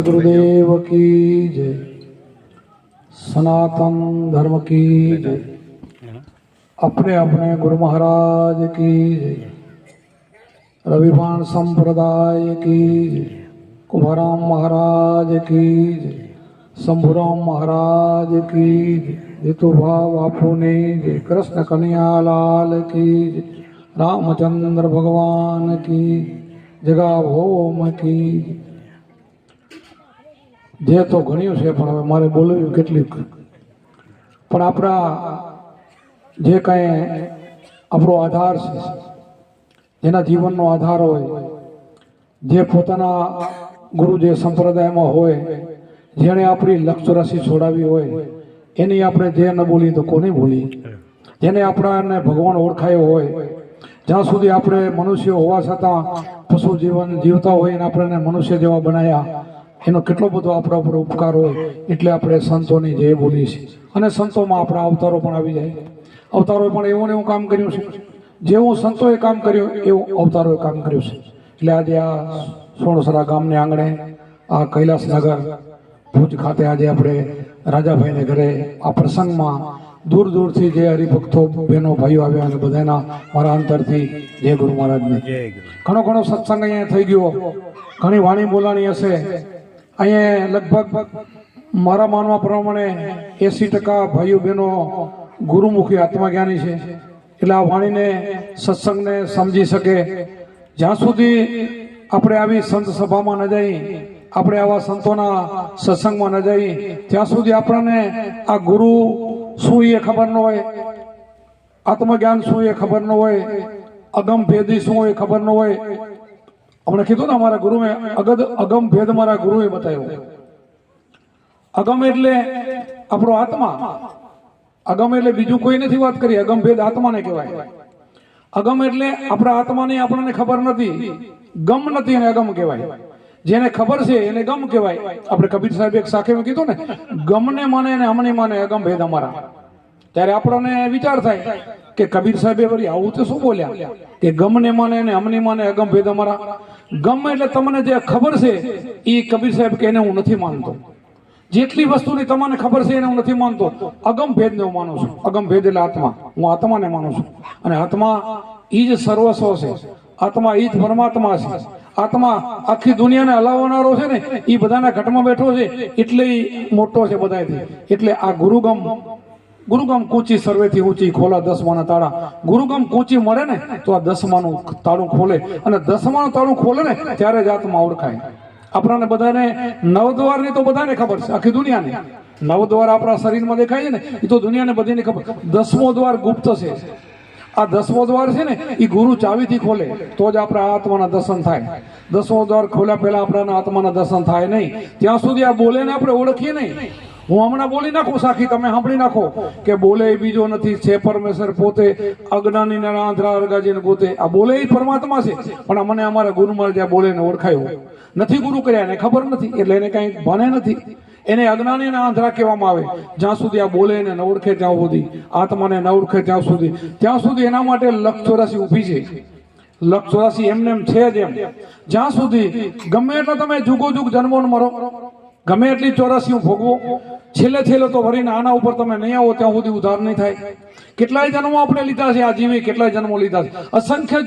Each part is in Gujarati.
गुरुदेव की जय। सनातन धर्म की जय। अपने अपने गुरु महाराज की जय। रविवान संप्रदाय की जय। कुमाराम महाराज की जय। शंभुराम महाराज की जय। जितुभा बापू ने जय। कृष्ण कन्हैयालाल की जय। रामचंद्र भगवान की जगा भौम की જે તો ઘણ્યું છે પણ હવે મારે બોલવું કેટલીક પણ આપણા જે કાંઈ આપણો આધાર છે જેના જીવનનો આધાર હોય જે પોતાના ગુરુ જે સંપ્રદાયમાં હોય જેણે આપણી લક્ષ રાશિ છોડાવી હોય એની આપણે જે ન બોલીએ તો કોને બોલીએ જેને આપણાને ભગવાન ઓળખાયો હોય જ્યાં સુધી આપણે મનુષ્ય હોવા છતાં પશુ જીવન જીવતા હોય અને આપણને મનુષ્ય જેવા બનાવ્યા એનો કેટલો બધો આપણા ઉપર ઉપકાર હોય એટલે આપણે સંતોની જય બોલીએ છીએ અને સંતોમાં આપણા અવતારો પણ આવી જાય અવતારોએ પણ એવું ને એવું કામ કર્યું છે જેવું સંતોએ કામ કર્યું એવું અવતારોએ કામ કર્યું છે એટલે આજે આ સોણસરા ગામને આંગણે આ કૈલાસનગર ભુજ ખાતે આજે આપણે રાજાભાઈને ઘરે આ પ્રસંગમાં દૂર દૂરથી જે હરિભક્તો બહેનો ભાઈઓ આવ્યા અને બધાના મારા અંતરથી જય ગુરુ મહારાજને ઘણો ઘણો સત્સંગ અહીંયા થઈ ગયો ઘણી વાણી બોલાણી હશે અહીંયા લગભગ મારા માનવા પ્રમાણે 80% ભાઈઓ બહેનો ગુરુમુખી આત્મજ્ઞાની છે એટલે આ વાણીને સત્સંગને સમજી શકે જ્યાં સુધી આપણે આવી સંત સભામાં ન જઈએ આપણે આવા સંતોના સત્સંગમાં ન જઈએ ત્યાં સુધી આપણને આ ગુરુ શું એ ખબર ન હોય આત્મજ્ઞાન શું એ ખબર ન હોય અગમ ભેદી શું એ ખબર ન હોય हमने कीधु ने हमारा गुरु में अगम भेद हमारा गुरुए बतायो अगम एटले आपणो आत्मा अगम एटले बीजू कोई नहीं बात करी अगम भेद आत्मा ने कहेवाय अगम एटले आपणा आत्मा ने आपणे खबर नथी गम नथी एने अगम कहेवाय जेने खबर छे एने गम कहेवाय आपणे कबीर साहेब एक साखे में कीधुं ने गम ने माने ने हमने माने अगम भेद हमारा त्यारे आपणे विचार थाय કે કબીર સાહેબે વળી આવું તો શું બોલ્યા કે ગમને માને ને અમને માને અગમ ભેદ અમારા ગમ એટલે તમને જે ખબર છે એ કબીર સાહેબ કે એને હું નથી માનતો જેટલી વસ્તુની તમને ખબર છે એને હું નથી માનતો અગમ ભેદને હું માનું છું અગમ ભેદ એટલે આત્મા હું આત્માને માનું છું અને આત્મા એ જ સર્વસ્વ છે આત્મા એ જ પરમાત્મા છે આત્મા આખી દુનિયાને હલાવનારો છે ને એ બધાના ઘટમાં બેઠો છે એટલે મોટો છે બધાથી એટલે આ ગુરુગમ કૂંચી સર્વેથી ઊંચી ખોલા 10માના તાળા ગુરુગમ કૂંચી મળે ને તો આ 10માનું તાળું ખોલે અને 10માનું તાળું ખોલે ને ત્યારે જ આત્મા ઓળખાય આપણાને બધાને નવદ્વારની તો બધાને ખબર છે આખી દુનિયાને નવદ્વાર આપણા શરીરમાં દેખાય છે ને એ તો દુનિયાને બધીને ખબર 10મો દ્વાર ગુપ્ત છે આ 10મો દ્વાર છે ને એ ગુરુ ચાવીથી ખોલે તો જ આપણા આત્માના દર્શન થાય 10મો દ્વાર ખોલ્યા પહેલા આપણા આત્માના દર્શન થાય નહીં ત્યાં સુધી આ બોલે ને આપણે ઓળખીએ નહીં હું હમણાં બોલી નાખું સાખી તમે સાંભળી નાખો કે બોલે એ બીજો નથી છે પરમેશ્વર પોતે અજ્ઞાની ના આંધળા અરગાજીને પોતે આ બોલે એ પરમાત્મા છે પણ મને અમારા ગુરુ મહારાજ ત્યાં બોલે ને ઓળખાયો નથી ગુરુ કર્યા એને ખબર નથી એટલે એને કઈ ભણે નથી એને અજ્ઞાની ના આંધળા કહેવામાં આવે જ્યાં સુધી આ બોલે ને ન ઓળખે ત્યાં સુધી આત્માને ન ઓળખે ત્યાં સુધી એના માટે લક્ષ 84 ઊભી છે લક્ષ 84 એમને એમ છે જ એમ જ્યાં સુધી ગમે એટલા તમે જુગો જુગ જન્મો મરો ગમે એટલી 84 ભોગવો છેલ્લે તો વરીને આના ઉપર તમે નહીં આવો ત્યાં સુધી ઉધાર નહીં થાય કેટલાય જન્મો આપણે લીધા છે આ જીવે કેટલાય જન્મો લીધા છે અસંખ્ય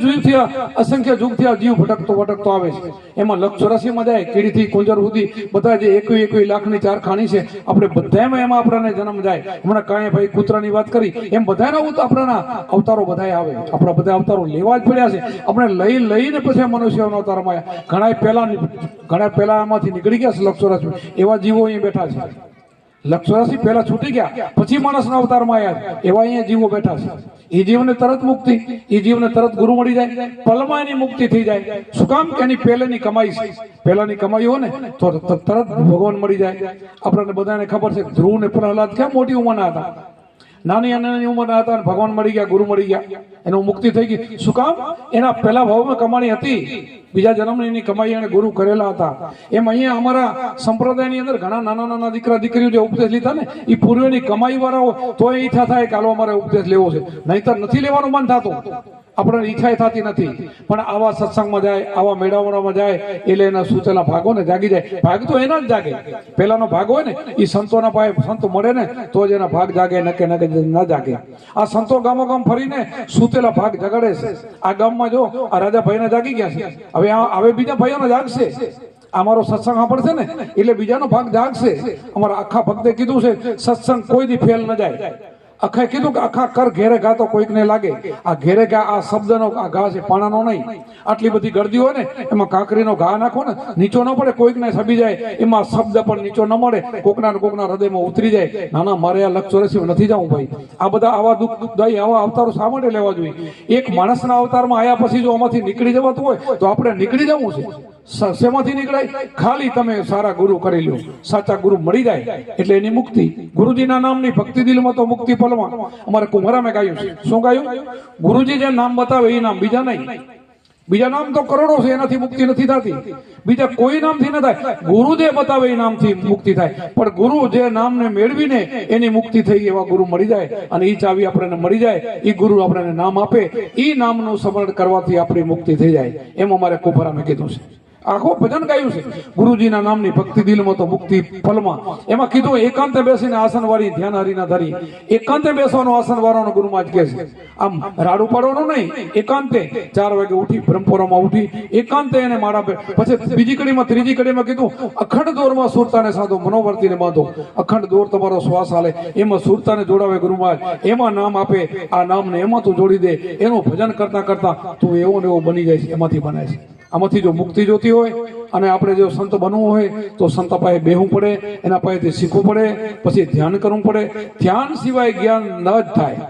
યુગ થયા જીવ ભટકતો આવે છે એમાં લક્ષ 84 માં જાય કીડીથી કુંજર સુધી બધા જે 21 લાખની 4 ખાણી છે આપણે બધામાં એમાં આપણને જન્મ જાય હમણાં કાંઈ ભાઈ કૂતરાની વાત કરી એમ બધાના આપણાના અવતારો બધાય આવે આપણા બધા અવતારો લેવા જ પડ્યા છે આપણે લઈને પછી મનુષ્યનો અવતારમાં આવ્યા ઘણા પહેલા એમાંથી નીકળી ગયા છે લક્ષ 84 એવા જીવો અહીંયા બેઠા છે લક્ષ 84 પહેલા છૂટી ગયા પછી માણસના અવતારમાં આવ્યા એવા અહીંયા જીવો બેઠા છે એ જીવને તરત મુક્તિ એ જીવને તરત ગુરુ મળી જાય પલમાં એની મુક્તિ થઈ જાય શું કામ કે એની પહેલાની કમાઈ છે પહેલાની કમાઈ હોય ને તો તરત ભગવાન મળી જાય આપણને બધાને ખબર છે ધ્રુવ ને પ્રહલાદ ક્યાં મોટી ઉંમરના હતા નાની ઉંમરના હતા ભગવાન મળી ગયા ગુરુ મળી ગયા એનું મુક્તિ થઈ ગઈ શું કામ એના પહેલા ભાવમાં કમાણી હતી બીજા જન્મની કમાઈ એને ગુરુ કરેલા હતા એમ અહીંયા અમારા સંપ્રદાયની અંદર ઘણા નાના દીકરા દીકરીઓ જે ઉપદેશ લીધા ને એ પૂર્વેની કમાઈ વાળાઓ તો ઈચ્છા થાય કે હાલો અમારે ઉપદેશ લેવો છે નહીતર નથી લેવાનું મન થતું આપણને ઈચ્છા થતી નથી, પણ આવા સત્સંગમાં જાય, આવા મેળાવડામાં જાય એટલે એના સૂચેલા ભાગો ને જાગી જાય. ભાગ તો એના જ જાગે. પેલાનો ભાગ હોય ને એ સંતોના પાસે સંત મળે ને તો જ એના ભાગ જાગે, નકે ના જાગે. આ સંતો ગામો ગામ ફરીને સૂતેલા ભાગ જગાડે છે. આ ગામમાં જો આ રાજા ભાઈને જાગી ગયા છે, હવે બીજા ભાઈઓને જાગશે. અમારો સત્સંગ સાંભળશે ને એટલે બીજાનો ભાગ જાગશે. અમારા આખા ભક્તે કીધું છે સત્સંગ કોઈ દી ફેલ ન જાય. આખા કીધું કે આખા કર ઘેરે ઘા તો કોઈકને લાગે. આ ઘેરે ઘા આ શબ્દનો આ ઘા છે, પાણાનો નહીં. આટલી બધી ગરદી હોય ને એમાં કાંકરીનો ઘા નાખો ને નીચો ન પડે, કોઈકને સબી જાય એમાં શબ્દ પણ નીચો ન મળે, કોકના હૃદયમાં ઉતરી જાય. ના મારે આ લક્ષ ચોરસી નથી જવું ભાઈ. આ બધા આવા દુઃખદાયી આવા અવતારો શા માટે લેવા જોઈએ? એક માણસના અવતારમાં આયા પછી જો આમાંથી નીકળી જવાતું હોય તો આપણે નીકળી જવું છે. શેમાંથી નીકળાય? ખાલી તમે સારા ગુરુ કરી લો, સાચા ગુરુ મળી જાય એટલે એની મુક્તિ. ગુરુજીના નામની ભક્તિ દિલમાં તો મુક્તિ પલમાં. અમારે કુંભારામે ગાયું છે. શું ગાયું? ગુરુજી જે નામ બતાવે એ નામ, બીજા નહીં. બીજા નામ તો કરોડો છે, એનાથી મુક્તિ નથી થતી. બીજા કોઈ નામથી ન થાય. ગુરુ જે બતાવે એ નામથી મુક્તિ થાય. પણ ગુરુ જે નામને મેળવીને એની મુક્તિ થઈ એવા ગુરુ મળી જાય અને એ ચાવી આપણને મળી જાય. એ ગુરુ આપણને નામ આપે, એ નામનું સ્મરણ કરવાથી આપણી મુક્તિ થઈ જાય. એમ અમારે કુંભારામે કીધું છે. આખો ભજન ગાયું છે ગુરુજીના નામની ભક્તિ દિલમાં તો મુક્તિ ફલમાં. એમાં કીધું એકાંતે બેસીને આસન વાળી ધ્યાન હરીના ધરી. એકાંતે બેસવાનું આસન વાળાનો ગુરુમાં જ કહે છે. આમ રાડું પાડવાનું નહીં, એકાંતે 4 વાગે ઉઠી બ્રહ્મપુરામાં ઉઠી એકાંતે એને માળા પછી બીજી કડીમાં ત્રીજી કડીમાં કીધું અખંડ દોરમાં સુરતાને સાધો, મનોવર્તીને બાંધો. અખંડ દોર તમારો શ્વાસ હાલે એમાં સુરતાને જોડાવે ગુરુમાં, એમાં નામ આપે. આ નામને એમાં તું જોડી દે. એનું ભજન કરતા કરતા તું એવો ને એવો બની જાય છે. એમાંથી બને છે. આમાંથી જો મુક્તિ જોતી હોય અને આપણે જો સંત બનવું હોય તો સંત પાસે બેહવું પડે, એના પાસેથી શીખવું પડે, પછી ધ્યાન કરવું પડે. ધ્યાન સિવાય જ્ઞાન ન જ થાય.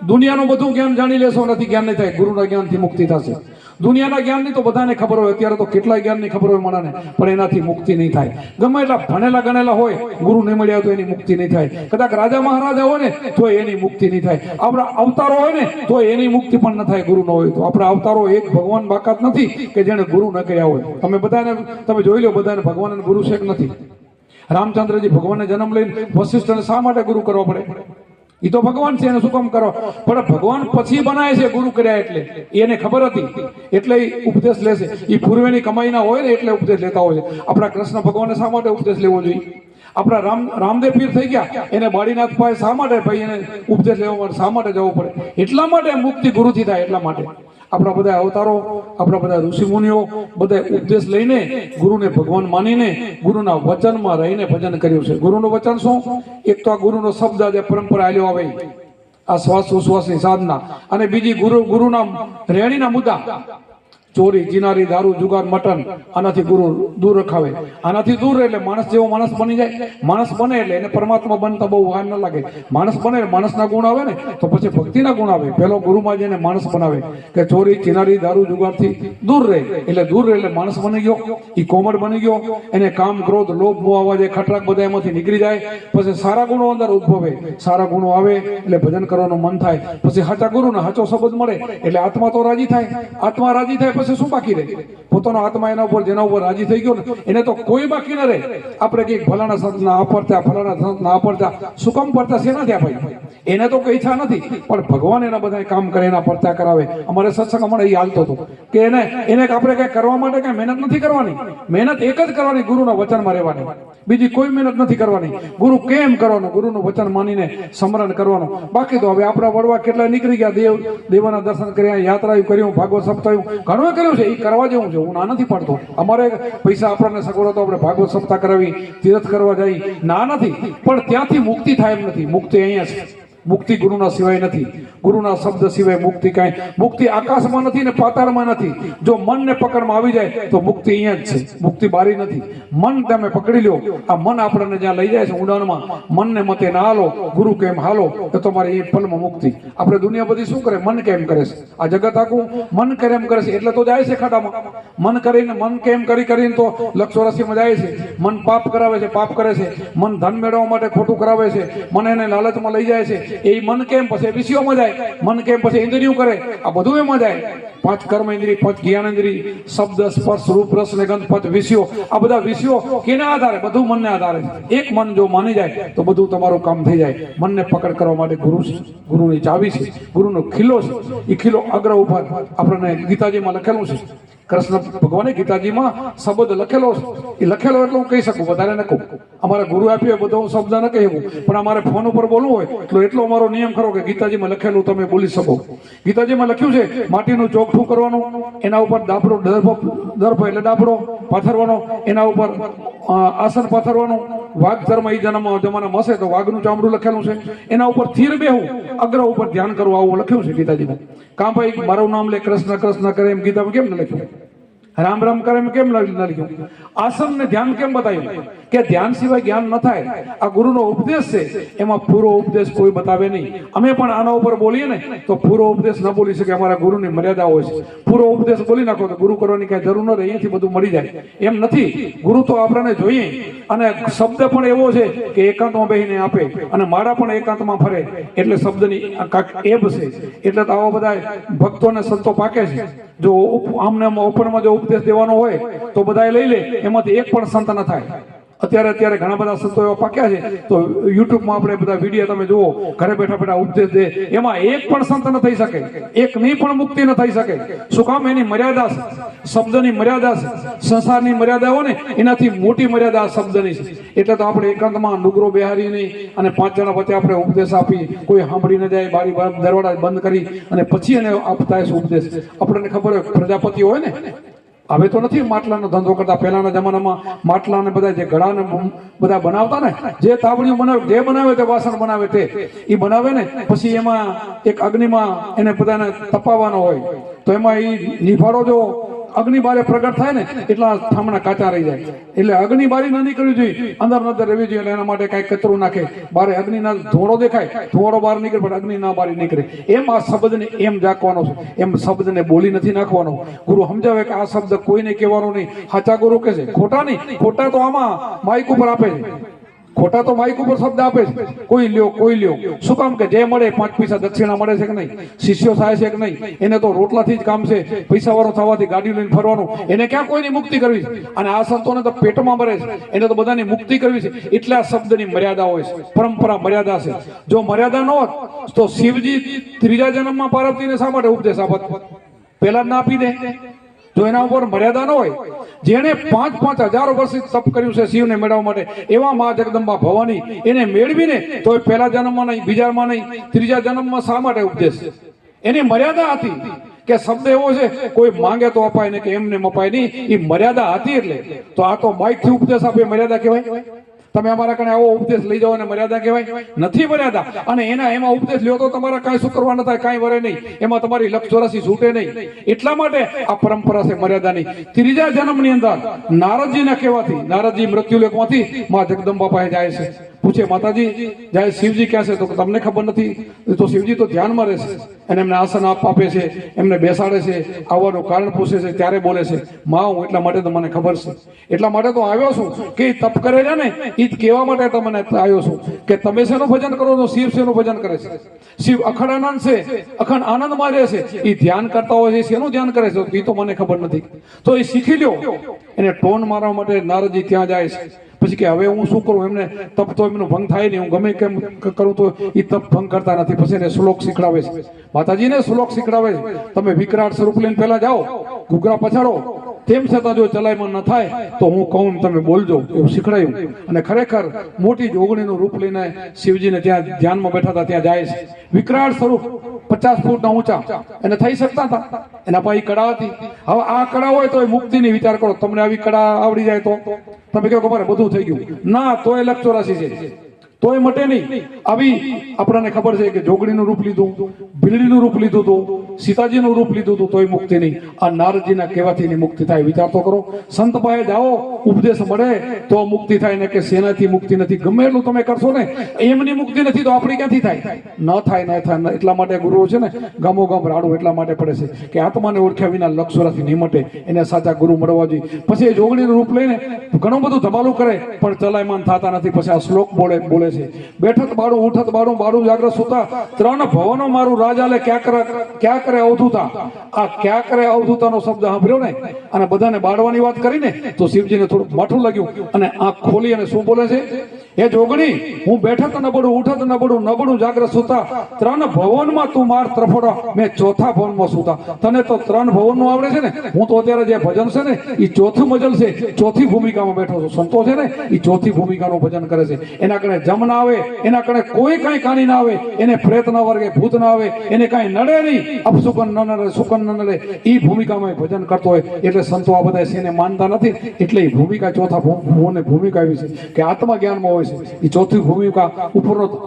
દુનિયાનું બધું જ્ઞાન જાણી લેશો નથી જ્ઞાન નહીં થાય. ગુરુના જ્ઞાનથી મુક્તિ થશે. દુનિયાના જ્ઞાનની તો બધાને ખબર હોય, અત્યારે તો કેટલાય જ્ઞાનની ખબર હોય મનાને, પણ એનાથી મુક્તિ નહીં થાય. ગમે એટલા ભણેલા ગણેલા હોય, ગુરુ નહીં મળ્યા તો એની મુક્તિ નહીં થાય. કદાચ રાજા મહારાજા હોય ને તો એની મુક્તિ નહીં થાય. આપણા અવતારો હોય ને તો એની મુક્તિ પણ ન થાય ગુરુ ન હોય તો. આપણા અવતારો એક ભગવાન બાકાત નથી કે જેને ગુરુ ન કર્યા હોય. તમે જોઈ લો બધાને ભગવાન અને ગુરુ છે કે નથી? રામચંદ્રજી ભગવાનને જન્મ લઈને વશિષ્ઠને શા માટે ગુરુ કરવો પડે? એ તો ભગવાન છે, એને શું કામ કરો? પણ ભગવાન પછી બનાય છે ગુરુ કર્યા એટલે. એને ખબર હતી એટલે ઉપદેશ લેશે. એ પૂર્વેની કમાઈ ના હોય ને એટલે ઉપદેશ લેતા હોય છે. આપણા કૃષ્ણ ભગવાનને શા માટે ઉપદેશ લેવો જોઈએ? આપણા રામદેવ પીર થઈ ગયા, એને બાળીનાથ પાસે શા માટે ભાઈ એને ઉપદેશ લેવા માટે શા માટે જવું પડે? એટલા માટે મુક્તિ ગુરુથી થાય. એટલા માટે આપણા બધા અવતારો, આપણા બધા ઋષિમુનિઓ બધા ઉપદેશ લઈને ગુરુને ભગવાન માનીને ગુરુના વચનમાં રહીને ભજન કર્યું છે. ગુરુનું વચન શું? એક તો આ ગુરુનો શબ્દ જે પરંપરા આલ્યો આવે આ શ્વાસ ઉશ્વાસની સાધના, અને બીજી ગુરુના રેણીના મુદ્દા, ચોરી, ચિનારી, દારૂ, જુગાર, મટન, આનાથી ગુરુ દૂર રખાવે. આનાથી દૂર એટલે માણસ જેવો માણસ બની જાય. માણસ બને એટલે એને પરમાત્મા બનતા બહુ વાર ન લાગે. માણસ બને માણસના ગુણ આવે ને તો પછી ભક્તિના ગુણ આવે. પેલો ગુરુમાં જઈને માણસ બનાવે કે ચોરી, ચિનારી, દારૂ, જુગારથી દૂર રહે. એટલે દૂર રહે એટલે માણસ બની ગયો, એ કોમળ બની ગયો. એને કામ, ક્રોધ, લોભ, મોહ, અવાજ, ખટરાક બધા એમાંથી નીકળી જાય. પછી સારા ગુણો અંદર ઉદ્ભવે. સારા ગુણો આવે એટલે ભજન કરવાનું મન થાય. પછી સાચા ગુરુને સાચો શબ્દ મળે એટલે આત્મા તો રાજી થાય. આત્મા રાજી થાય પછી શું બાકી રહે? પોતાનો આત્મા એના ઉપર જેના ઉપર રાજી થઈ ગયો ને એને તો કોઈ બાકી ન રહે. આપણે કઈક ફલાણા સંત ના અપરતા, ફલાણા સંત ના અપરતા, શું કામ પડતા છે ના ત્યાં ભાઈ? એને તો કઈ ઈચ્છા નથી, પણ ભગવાન એના બધા કામ કરે, એના પરચા કરાવે. અમારે સત્સંગ અમારે એ હાલતો હતો કે એને આપણે કઈ કરવા માટે કઈ મહેનત નથી કરવાની. મહેનત એક જ કરવાની, ગુરુના વચનમાં રહેવાની. બીજી કોઈ મહેનત નથી કરવાની. ગુરુ કેમ કરવાનું? ગુરુનું વચન માનીને સ્મરણ કરવાનું. બાકી તો હવે આપણા વડવા કેટલા નીકળી ગયા, દેવાના દર્શન કર્યા, યાત્રા કર્યું, ભાગવત સપ્તાહ ઘણું કર્યું છે. એ કરવા જેવું છે, હું ના નથી પાડતો. અમારે પૈસા આપણને સગવડ તો આપણે ભાગવત સપ્તાહ કરાવી, તીર્થ કરવા જઈ, ના નથી. પણ ત્યાંથી મુક્તિ થાય એમ નથી. મુક્તિ અહીંયા છે. મુક્તિ ગુરુના સિવાય નથી. ગુરુના શબ્દ સિવાય મુક્તિ કાંઈ. મુક્તિ આકાશમાં નથી ને પાતાળમાં નથી. જો મનને પકડમાં આવી જાય તો મુક્તિ અહીંયા જ છે. મુક્તિ બારી નથી. મન તમે પકડી લો. આ મન આપણને જ્યાં લઈ જાય છે ઊંડાણમાં, મનને મતે ના હાલો, ગુરુ કેમ હાલો તો તમારી એ પલમાં મુક્તિ. આપણે દુનિયા બધી શું કરે? મન કેમ કરે છે? આ જગત આખું મન કેમ કરે છે એટલે તો જાય છે ખાડામાં. મન કરીને મન કેમ કરીને તો લક્ષ જાય છે. મન પાપ કરાવે છે, પાપ કરે છે. મન ધન મેળવવા માટે ખોટું કરાવે છે. મન એને લાલચમાં લઈ જાય છે. એ મન કેમ પછી વિષયોમાં જાય, મન કેમ પછી ઇન્દ્રિયો કરે, આ બધું એમાં જાય. 5 કર્મ ઇન્દ્રિય, 5 જ્ઞાન ઇન્દ્રિય, શબ્દ સ્પર્શ રૂપ રસ ને ગંધ, 5 વિષયો. આ બધા વિષયો કેના આધારે? બધું મનને આધારે. એક મન જો માની જાય તો બધું તમારું કામ થઈ જાય. મનને પકડ કરવા માટે ગુરુ છે, ગુરુની ચાવી છે, ગુરુનો ખીલો છે. એ ખીલો અગ્ર ઉપર આપણને ગીતાજીમાં લખેલું છે. કૃષ્ણ ભગવાને ગીતાજીમાં શબ્દ લખેલો છે. એ લખેલો એટલે હું કહી શકું, વધારે ન કહું. અમારા ગુરુ આપ્યો બધો શબ્દ ન કહી શકું, પણ અમારે ફોન ઉપર બોલવું હોય તો એટલો અમારો નિયમ ખરો કે ગીતાજીમાં લખેલું તમે બોલી શકો. ગીતાજીમાં લખ્યું છે માટીનું ચોખ્ઠું કરવાનું, એના ઉપર દાબડો દર્ભ એટલે દાબડો પાથરવાનો, એના ઉપર આસન પાથરવાનું. વાઘ ધર્મ એ જમાનામાં હશે તો વાઘનું ચામડું લખેલું છે. એના ઉપર સ્થિર બેહવું, અગ્ર ઉપર ધ્યાન કરવું, આવું લખ્યું છે ગીતાજીમાં. કાં ભાઈ મારું નામ લે કૃષ્ણ કૃષ્ણ કરે એમ ગીતામાં કેમ ન લખ્યું? રામ રામ કરે એમ કેમ ન લખ્યું? આસન ને ધ્યાન કેમ બતાવ્યું? કે ધ્યાન સિવાય જ્ઞાન ન થાય. આ ગુરુનો ઉપદેશ છે, એમાં પૂરો ઉપદેશ કોઈ બતાવે નહીં. અમે પણ આના ઉપર બોલીએ ને તો પૂરો ઉપદેશ ન બોલી શકે. અમારા ગુરુની મર્યાદા હોય છે. પૂરો ઉપદેશ બોલી નાખો તો ગુરુ કરવાની કઈ જરૂર ન રહે, અહીંયાથી બધું મળી જાય. એમ નથી, ગુરુ તો આપણને જોઈએ. અને શબ્દ પણ એવો છે કે એકાંતમાં બેહીને આપે, અને મારા પણ એકાંતમાં ફરે, એટલે શબ્દની એબ છે. એટલે તો આવા બધા ભક્તો અને સંતો પાકે છે. જો આમને ઓપનમાં જો ઉપદેશ દેવાનો હોય તો બધા લઈ લે, એમાંથી એક પણ સંત ન થાય. અત્યારે ઘણા બધા સંતો એવા પાક્યા છે, તો યુટ્યુબમાં આપણે બધા વિડીયો તમે જુઓ, ઘરે બેઠા બેઠા ઉપદેશ દે, એમાં એક પણ સંત ન થઈ શકે, એકની પણ મુક્તિ ન થઈ શકે. શું કામ? એની મર્યાદા છે, શબ્દની મર્યાદા છે. સંસારની મર્યાદાઓ ને એનાથી મોટી મર્યાદા શબ્દની છે. એટલે તો આપણે એકાંતમાં નુગરો બેહારી નહીં અને 5 જણા વચ્ચે આપણે ઉપદેશ આપી, કોઈ સાંભળી ન જાય, બારી દરવાજા બંધ કરી અને પછી એને આપતા છે ઉપદેશ. આપણને ખબર હોય પ્રજાપતિ હોય ને, હવે તો નથી માટલાનો ધંધો કરતા. પહેલાના જમાનામાં માટલા ને બધા જે ઘડા ને બધા બનાવતા ને, જે તાવડીઓ બનાવે, જે બનાવે તે વાસણ બનાવે, તે એ બનાવે ને પછી એમાં એક અગ્નિમાં એને બધાને તપાવવાનો હોય, તો એમાં એ નિફાળો જો અગ્નિ બારે પ્રગટ થાય ને એટલા થામણા કાચા રહી જાય. એટલે અગ્નિ બારી ન નીકળવી જોઈએ, અંદર રહેવી જોઈએ. એટલે એના માટે કઈ કચરું નાખે, બારે અગ્નિના ધોળો દેખાય, ધોળો બહાર નીકળે પણ અગ્નિ ના બારી નીકળે. એમ આ શબ્દને એમ જાકવાનો છે, એમ શબ્દને બોલી નથી નાખવાનો. ગુરુ સમજાવે કે આ શબ્દ કોઈને કહેવાનો નહીં. સાચા ગુરુ કહે છે, ખોટા નહીં. ખોટા તો આમાં માઇક ઉપર આપે છે, ખોટા તો માઇક ઉપર શબ્દ આપે છે, કોઈ લ્યો. શું કામ? કે જે મળે 5 પૈસા દક્ષિણા મળે છે કે નહીં, શિષ્યો થાય છે કે નહીં, એને તો રોટલાથી જ કામ છે, પૈસા વાળો થવાથી ગાડી લઈને ફરવાનું. એને ક્યાં કોઈની મુક્તિ કરવી છે? અને આ સંતોને તો પેટમાં મરે છે, એને તો બધાની મુક્તિ કરવી છે. એટલે આ શબ્દની મર્યાદા હોય છે, પરંપરા મર્યાદા છે. જો મર્યાદા ન હોત તો શિવજી 3જા જન્મમાં પાર્વતીને શા માટે ઉપદેશ આપત? પહેલા જ ના આપી દે. જો એના ઉપર મર્યાદા ન હોય, જેને 5,000 વર્ષથી તપ કર્યું છે શિવને મેળવવા માટે, એવા મા જગદંબા ભવાની એને મેળવીને તો પહેલા જન્મમાં નહીં, બીજામાં નહીં, 3જા જન્મમાં શા માટે ઉપદેશ? એની મર્યાદા હતી કે શબ્દ એવો છે કોઈ માંગે તો અપાય ને કે એમને અપાય નહીં. એ મર્યાદા હતી. એટલે તો આ તો માઇક થી ઉપદેશ આપે, મર્યાદા કહેવાય? તમે અમારા કને આવો ઉપદેશ લઈ જાઓ અને મર્યાદા કહેવાય? નથી મર્યાદા. અને એમાં ઉપદેશ લ્યો તો તમારા કાંઈ શું કરવા ન થાય, કાંઈ વરે નહીં, એમાં તમારી લક્ષ ચોરાસી છૂટે નહીં. એટલા માટે આ પરંપરા છે મર્યાદાની. 3જા જન્મની અંદર નારદજીના કહેવાથી નારદજી મૃત્યુલોકમાંથી માં જગદંબા પાસે જાય છે. પૂછે, માતાજી જાય શિવજી ક્યાં છે? તો તમને ખબર નથી. તો શિવજી તો ધ્યાનમાં રહે છે, અને એમને આસન આપે છે, એમને બેસાડે છે, આવવાનું કારણ પૂછે છે, ત્યારે બોલે છે માં હું એટલા માટે તો મને ખબર છે, એટલા માટે તો આવ્યો છું કે તપ કરે છે ને એ જ કહેવા માટે તમને આવ્યો છું કે તમે શેનું ભજન કરો છો? શિવ શેનું ભજન કરે છે? શિવ અખંડ આનંદ છે, અખંડ આનંદમાં રહે છે. એ ધ્યાન કરતા હોય છે, શેનું ધ્યાન કરે છે એ તો મને ખબર નથી. તો એ શીખી લ્યો. એને ટોન મારવા માટે નારદજી ત્યાં જાય છે. પછી કે હવે હું શું કરું? એમને તપ તો એમનો ભંગ થાય નહીં, હું ગમે કેમ કરું તો એ તપ ભંગ કરતા નથી. પછી એને શ્લોક શીખડાવે છે, માતાજીને શ્લોક શીખડાવે છે. તમે વિકરાળ સ્વરૂપ લઈને પહેલા જાઓ, ઘૂઘરા પછાડો, તેમ છતાં જો ચલાયમાન ન થાય તો હું કહું તમે બોલજો, એવું શીખડાયું. અને ખરેખર મોટી જોગણીનું રૂપ લઈને શિવજીને ત્યાં ધ્યાનમાં બેઠા હતા ત્યાં જાય છે. વિકરાળ સ્વરૂપ 50 ફૂટના ઊંચા, એને થઈ શકતા હતા. એના પાસે કળા હતી. હવે આ કળા હોય તો મુક્તિની વિચાર કરો. તમને આવી કળા આવડી જાય તો તમે કહો ખબર બધું થઈ ગયું ના, તોય લક્ષ ચોરાસી છે, તોય મટે નહીં. આવી આપણને ખબર છે કે જોગણીનું રૂપ લીધું, ભીલડીનું રૂપ લીધું હતું, સીતાજીનું રૂપ લીધું હતું, તોય મુક્તિ નહીં. આ નારદજીના કહેવાથી મુક્તિ થાય. વિચાર તો કરો. સંત પાસે જાઓ, ઉપદેશ મળે તો મુક્તિ થાય ને કે સેનાથી મુક્તિ નથી. ગમે એટલું તમે કરશો ને એમની મુક્તિ નથી તો આપણી ક્યાંથી થાય? ન થાય. એટલા માટે ગુરુઓ છે ને ગામો ગામ રાડું એટલા માટે પડે છે કે આત્માને ઓળખ્યા વિના લક્ષ ચોરાસી નહીં મટે. એને સાચા ગુરુ મળવા જોઈએ. પછી એ જોગણીનું રૂપ લઈને ઘણું બધું ધમાલું કરે પણ ચલાયમાન થતા નથી. પછી આ શ્લોક બોલે છે, બેઠત બાળું ઉઠત બાળું બાળું જાગ્રત સુતા ત્રણ ભવનો મારું રાજાલે ક્યાં કરે અવધૂતા. આ ક્યાં કરે અવધૂતાનો શબ્દ સાંભળ્યો ને અને બધાને બાળવાની વાત કરીને તો શિવજીને થોડું માઠું લાગ્યું અને આંખ ખોલી અને શું બોલે છે, હે જોગણી હું બેઠત નબળું ઉઠત નબળું નબળું જાગ્રત સુતા ત્રણ ભવનમાં તું માર ત્રફોડા મેં ચોથા ભવનમાં સુતા. તને તો ત્રણ ભવનનું આવડે છે ને, હું તો અત્યારે જે ભજન છે ને એ ચોથું મજલ છે, ચોથી ભૂમિકામાં બેઠો છું. સંતો છે ને એ ચોથી ભૂમિકાનું ભજન કરે છે. એના કણે જમ ના આવે, એના કણે કોઈ કાંઈ કાની ના આવે, એને પ્રેત ના વર્ગે ભૂત ના આવે, એને કાંઈ નડે નહીં, અપસુકન ન નડે સુકન ન નડે, એ ભૂમિકામાં ભજન કરતો હોય. એટલે સંતો આ બધા એને માનતા નથી. એટલે એ ભૂમિકા ચોથા ભુવનની ભૂમિકા એવી છે કે આત્મા જ્ઞાનમાં હોય છે. એ ચોથી ભૂમિકા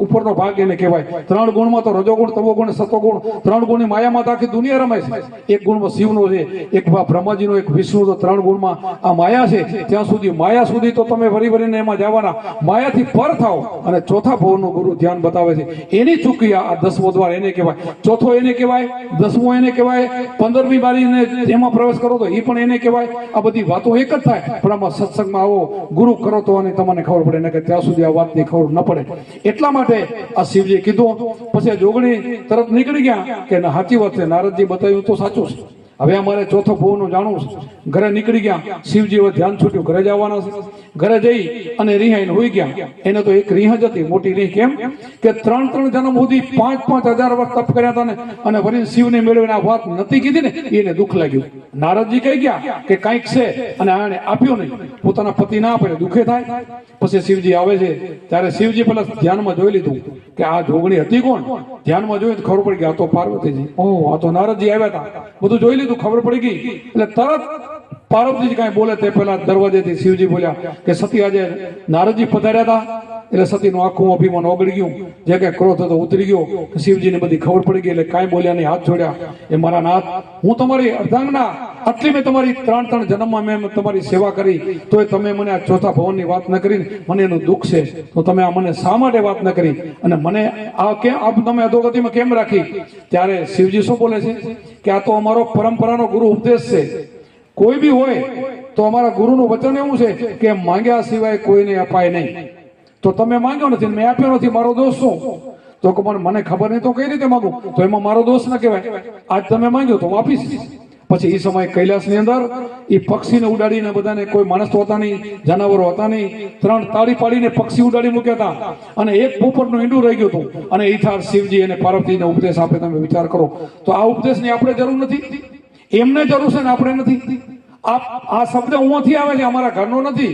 ઉપરનો ભાગ એને કહેવાય. ત્રણ ગુણમાં તો રજોગુણ તમોગુણ સત્વગુણ ત્રણ ગુણની માયામાં તો આખી દુનિયા રમાય છે. એક ગુણમાં શિવનો છે, એક બ્રહ્માજીનો, એક વિષ્ણુ. તો ત્રણ ગુણમાં આ માયા છે. ત્યાં સુધી માયા સુધી તો તમે વરીને એમાં જવાના, માયાથી પર થાવ અને ચોથા ભવનનું ગુરુ ધ્યાન બતાવે છે. એની ચૂકી આ 10મો દ્વાર એને કહેવાય, ચોથો એને કહેવાય, 10મો એને કહેવાય, 15મી બારીને એમાં પ્રવેશ કરો તો એ પણ એને કહેવાય. આ બધી વાતો એક જ થાય પણ આમાં સત્સંગમાં આવો ગુરુ કરો તો અને તમને ખબર પડે ને કે ત્યાં સુધી આ વાતની ખબર ન પડે. એટલા માટે આ શિવજીએ કીધું. પછી જોગણી તરત નીકળી ગયા કે સાચી વાત છે, નારદજી બતાવ્યું તો સાચું છે. હવે અમારે ચોથો ભવનું જાણવું છે. ઘરે નીકળી ગયા શિવજી. હવે ધ્યાન છૂટ્યું, ઘરે જવાના છે. ઘરે જઈ અને રીહાઈને હોઈ ગયા. એને તો એક રીહ જ હતી, મોટી રીહ. કેમ કે 3 જન્મ સુધી 5,000 વર્ષ તપ કર્યા હતા ને અને વળી શિવને મેળવીને આ વાત નથી કીધી ને એને દુઃખ લાગ્યું. નારદજી કહી ગયા કે કંઈક છે અને આને આપ્યું નહીં, પોતાના પતિ ના આપે દુઃખે થાય. પછી શિવજી આવે છે ત્યારે શિવજી પેલા ધ્યાનમાં જોઈ લીધું કે આ જોગણી હતી કોણ. ધ્યાનમાં જોયું તો ખબર પડી ગઈ આ તો પાર્વતીજી. ઓહ, આ તો નારદજી આવ્યા હતા. બધું જોઈ લીધું, ખબર પડી ગઈ. એટલે તરત પાર્વતીજી કાંઈ બોલે તે પહેલા દરવાજેથી શિવજી બોલ્યા કે સતી આજે નારદજી પધાર્યા હતા. એટલે સતીનું આખું અભિમાન ઓગળી ગયું, જે કઈ ક્રોધ હતો ઉતરી ગયો. શિવજીને બધી ખબર પડી ગઈ એટલે કાંઈ બોલ્યા નહીં, હાથ જોડ્યા. એ મારા નાથ, હું તમારી અર્ધાંગના, આટલી મેં તમારી 3 જન્મમાં મેં તમારી સેવા કરી તોય તમે મને આ ચોથા ભવનની વાત ન કરી. મને એનું દુઃખ છે. તો તમે આ મને શા માટે વાત ન કરી અને મને આ કેમ તમે અધોગતિમાં કેમ રાખી? ત્યારે શિવજી શું બોલે છે કે આ તો અમારો પરંપરાનો ગુરુ ઉપદેશ છે. કોઈ બી હોય તો અમારા ગુરુનું વચન એવું છે કે માંગ્યા સિવાય કોઈને અપાય નહીં. તો તમે માંગ્યો નથી, મેં આપ્યો નથી, મારો દોષ શું? તો મને ખબર નહીં તો કઈ રીતે માંગુ? તો એમાં મારો દોષ ના કહેવાય. આજ તમે માંગ્યો તો હું આપીશ. પછી એ સમય કૈલાસની અંદર એ પક્ષીને ઉડાડીને બધાને, કોઈ માણસ તો હતા નહીં, જાનવરો હતા નહીં, 3 તાળી પાડીને પક્ષી ઉડાડી મૂક્યા હતા અને એક પોપટનું ઈંડું રહી ગયું હતું. અને ઈથાર શિવજી અને પાર્વતીને ઉપદેશ આપે. તમે વિચાર કરો તો આ ઉપદેશની આપણે જરૂર નથી, એમને જરૂર છે ને આપણે નથી. આ શબ્દ ઉંથી આવે છે, અમારા ઘરનો નથી.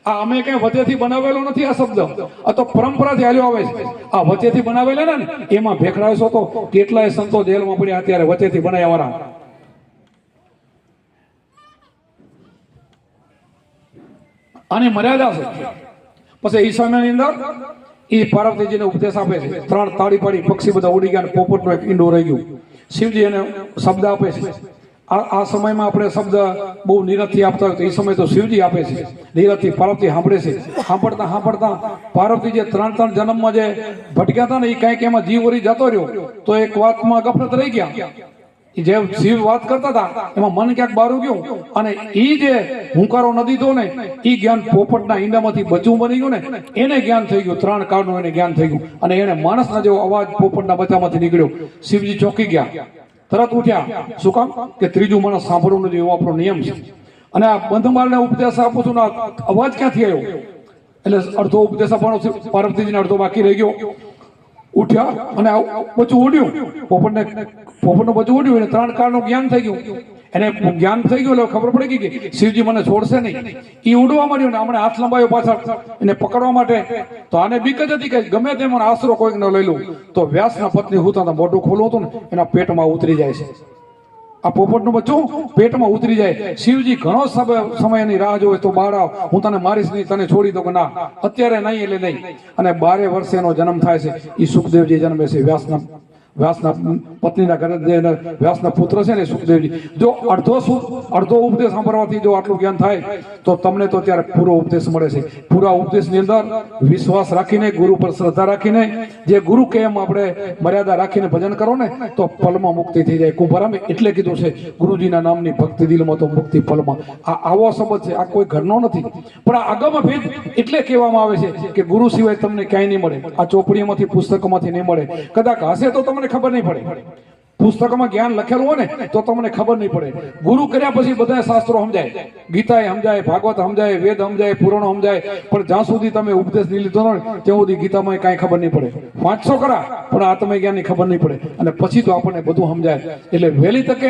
આ અમે કઈ વચ્ચેથી બનાવેલો નથી. આ શબ્દ આ તો પરંપરાથી હાલ્યો આવે છે. આ વચ્ચેથી બનાવેલા ને એમાં ભેખડાવશો તો કેટલાય સંતો જેલમાં પડ્યા અત્યારે વચ્ચેથી બનાવ્યા વાળા. આની મર્યાદા છે. પછી એ સમયની અંદર એ પાર્વતીજીને ઉપદેશ આપે છે. 3 તાળી પાડી પક્ષી બધા ઉડી ગયા, પોપટનું એક ઈંડું રહી ગયું. શિવજી એને શબ્દ આપે છે. આ સમયમાં આપણે શબ્દ બહુ નિરતથી આપતા હોય તો એ સમય તો શિવજી આપે છે. નિરતથી પાર્વતી સાંભળે છે. સાંભળતા પાર્વતી જે 3 જન્મમાં જે ભટક્યા હતા ને એ કંઈક એમાં જીવ વળી જતો રહ્યો. તો એક વાતમાં ગફલત રહી ગયા. જે શિવ વાત કરતા હતા એમાં મન ક્યાંક બારું ગયું અને એ જે હુંકારો ન દીધો ને એ જ્ઞાન પોપટના ઈંડામાંથી બચવું બની ગયું ને એને જ્ઞાન થઈ ગયું. 3 કાળનું એને જ્ઞાન થઈ ગયું અને એને માણસના જેવો અવાજ પોપટના બચ્ચામાંથી નીકળ્યો. શિવજી ચોંકી ગયા, તરત ઉઠ્યા. શું કામ કે ત્રીજું માણસ સાંભળવું નથી, એવો આપણો નિયમ છે. અને આ બંધમાળને ઉપદેશ આપું છું ને અવાજ ક્યાંથી આવ્યો? એટલે અડધો ઉપદેશ આપવાનો પાર્વતીજીને, અડધો બાકી રહી ગયો. ઉઠ્યા અને બચ્ચું ઉડ્યું. પોપટનું બચ્ચું ઉડ્યું એને 3 કાળનું જ્ઞાન થઈ ગયું. એને જ્ઞાન થઈ ગયું એટલે ખબર પડી ગઈ કે શિવજી મને છોડશે નહીં. એ ઉડવા માંડ્યું ને હમણે હાથ લંબાયો પાછળ એને પકડવા માટે. તો આને બીક જ હતી કે ગમે તેમ આશરો કોઈક ન લઈ લઉં તો વ્યાસના પત્ની હુતા મોઢું ખોલું હતું ને એના પેટમાં ઉતરી જાય છે. આ પોપટનું બચ્ચું પેટમાં ઉતરી જાય. શિવજી ઘણો સમય એની રાહ જોવે તો બહાર આવ, હું તને મારીશ નહીં, તને છોડી દો કે ના, અત્યારે નહીં એટલે નહીં. અને 12 વર્ષે એનો જન્મ થાય છે. એ સુખદેવજી જન્મે છે વ્યાસના વ્યાસના પત્નીના ઘરે જઈને વ્યાસના પુત્ર છે ને સુખદેવજી, જો અડધો ઉપદેશ સાંભળવાથી જો આટલું જ્ઞાન થાય તો તમને તો ત્યારે પૂરો ઉપદેશ મળે છે. પૂરા ઉપદેશની અંદર વિશ્વાસ રાખીને, ગુરુ પર શ્રદ્ધા રાખીને, જે ગુરુ કે એમ આપણે મર્યાદા રાખીને ભજન કરો ને તો પલમાં મુક્તિ થઈ જાય. કુંભારામે એટલે કીધું છે ગુરુજીના નામની ભક્તિ દિલમાં તો મુક્તિ પલમાં. આ આવો શબ્દ છે, આ કોઈ ઘરનો નથી, પણ આ આગમ ભેદ એટલે કહેવામાં આવે છે કે ગુરુ સિવાય તમને ક્યાંય નહીં મળે. આ ચોપડીમાંથી પુસ્તકોમાંથી નહીં મળે. કદાચ હશે તો તમને ખબર નહીં પડે. પુસ્તકમાં જ્ઞાન લખેલું હોય ને તો તમને ખબર નહીં પડે. ગુરુ કર્યા પછી બધા શાસ્ત્રો સમજાય, ગીતા સમજાય, ભાગવત સમજાય, વેદ સમજાય, પુરાણો સમજાય, પણ જ્યાં સુધી તમે ઉપદેશ નહીં લીધો ને ત્યાં સુધી ગીતામાં કાંઈ ખબર નહીં પડે. વાંચશો ખરા પણ આત્મજ્ઞાનની ખબર નહીં પડે, અને પછી તો આપણને બધું સમજાય. એટલે વહેલી તકે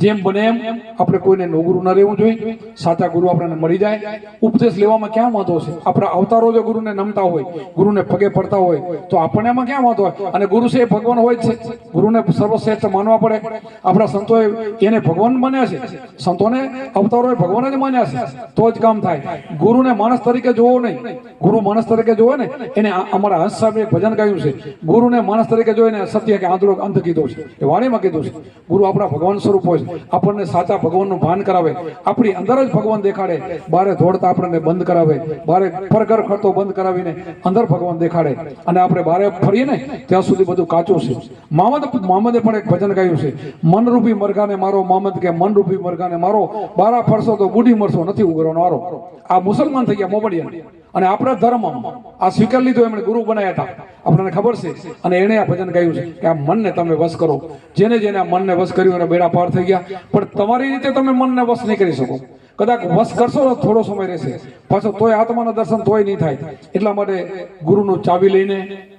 જેમ બને એમ આપણે કોઈને નોગુરુ ન રહેવું જોઈએ. સાચા ગુરુ આપણને મળી જાય. ઉપદેશ લેવામાં ક્યાં વાંધો છે? આપણા અવતારો જો ગુરુને નમતા હોય, ગુરુને પગે પડતા હોય તો આપણને એમાં ક્યાં વાંધો હોય? અને ગુરુ છે એ ભગવાન હોય જ છે. ગુરુને સર્વશ્રેષ્ઠ માનવા પડે. આપણા સંતોએ એને ભગવાન માન્યા છે, સંતોને અવતારોએ ભગવાન જ માન્યા છે, તો જ કામ થાય. ગુરુને માણસ તરીકે જોવો નહીં. ગુરુ માણસ તરીકે જોવે ને એને અમારા હંસ સાહેબે ભજન ગાયું છે, ગુરુને માણસ તરીકે જોઈને સત્ય કે આંધળો અંત કીધો છે, એ વાણીમાં કીધું છે. ગુરુ આપણા ભગવાન સ્વરૂપ હોય છે, આપણને સાચા ભગવાનનું ભાન કરાવે, આપણી અંદર જ ભગવાન દેખાડે, બારે દોડતા આપણને બંધ કરાવે, બારે પરગર ફરતો બંધ કરાવીને અંદર ભગવાન દેખાડે, અને આપણે બારે ફરીએ ને ત્યાં સુધી બધું કાચું છે. મામદે પણ એક ભજન ગાયું છે, મનરૂપી મરઘાને મારો મામદ કે મનરૂપી મરઘાને મારો, બારા ફરશો તો બુઢી મરશો નથી ઉગરવાનો વારો. આ મુસલમાન થઈ ગયા મોબડિયા, અને આપણા ધર્મમાં આ સ્વીકાર લીધો, એમણે ગુરુ બનાવ્યા હતા, આપણને ખબર છે. અને એણે આ ભજન ગાયું છે કે આ મનને તમે વશ કરો. જેને જેને આ મનને વશ કર્યું એને બેડા પાર થઈ ગયા. પણ તમારી રીતે તમે મનને વશ નહીં કરી શકો. કદાચ વશ કરશો તો થોડો સમય રહેશે, પાછો તોય આત્માના દર્શન તોય નહીં થાય. એટલા માટે ગુરુનું ચાવી લઈને,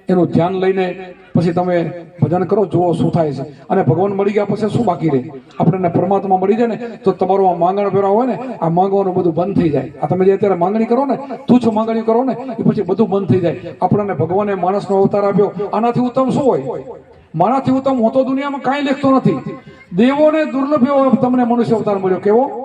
એનું ધ્યાન લઈને પછી તમે ભજન કરો, જુઓ શું થાય છે. અને ભગવાન મળી ગયા પછી શું બાકી રહે? આપણને પરમાત્મા મળી જાય ને તો તમારું આ માંગણ પહેરા હોય ને, આ માંગવાનું બધું બંધ થઈ જાય. આ તમે જે અત્યારે માંગણી કરો ને, તુચ્છ માંગણી કરો ને, એ પછી બધું બંધ થઈ જાય. આપણને ભગવાને માણસનો અવતાર આપ્યો, આનાથી ઉત્તમ શું હોય? મારાથી ઉત્તમ હું તો દુનિયામાં કાંઈ લેખતો નથી. દેવોને દુર્લભ એવો તમને મનુષ્ય અવતાર મળ્યો. કેવો?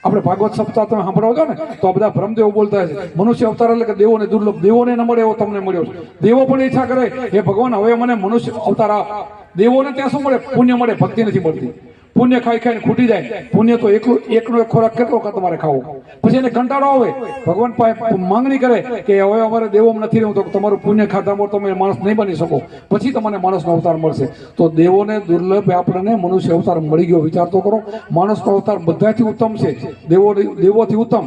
આપણે ભાગવત સપ્તાહ તમે સાંભળો છો ને તો આ બધા ભ્રમદેવો બોલતા છે મનુષ્ય અવતાર એટલે કે દેવોને દુર્લભ, દેવોને ન મળે એવો તમને મળ્યો છે. દેવો પણ ઈચ્છા કરે, હે ભગવાન હવે મને મનુષ્ય અવતાર આપ. દેવોને ત્યાં શું મળે? પુણ્ય મળે, ભક્તિ નથી મળતી. પુણ્ય ખાઈ ખાઈને ખૂટી જાય. પુણ્ય તો એકનો એક ખોરાક કેટલો તમારે ખાવો? પછી એને કંટાળો આવે, ભગવાન પાસે માંગણી કરે કે હવે અમારે દેવોમાં નથી રહેવું, તો તમારું પુણ્ય ખાતામાં તમે માણસ નહીં બની શકો, પછી તમને માણસનો અવતાર મળશે. તો દેવોને દુર્લભ આપણને મનુષ્ય અવતાર મળી ગયો. વિચાર તો કરો, માણસનો અવતાર બધાથી ઉત્તમ છે, દેવોથી ઉત્તમ.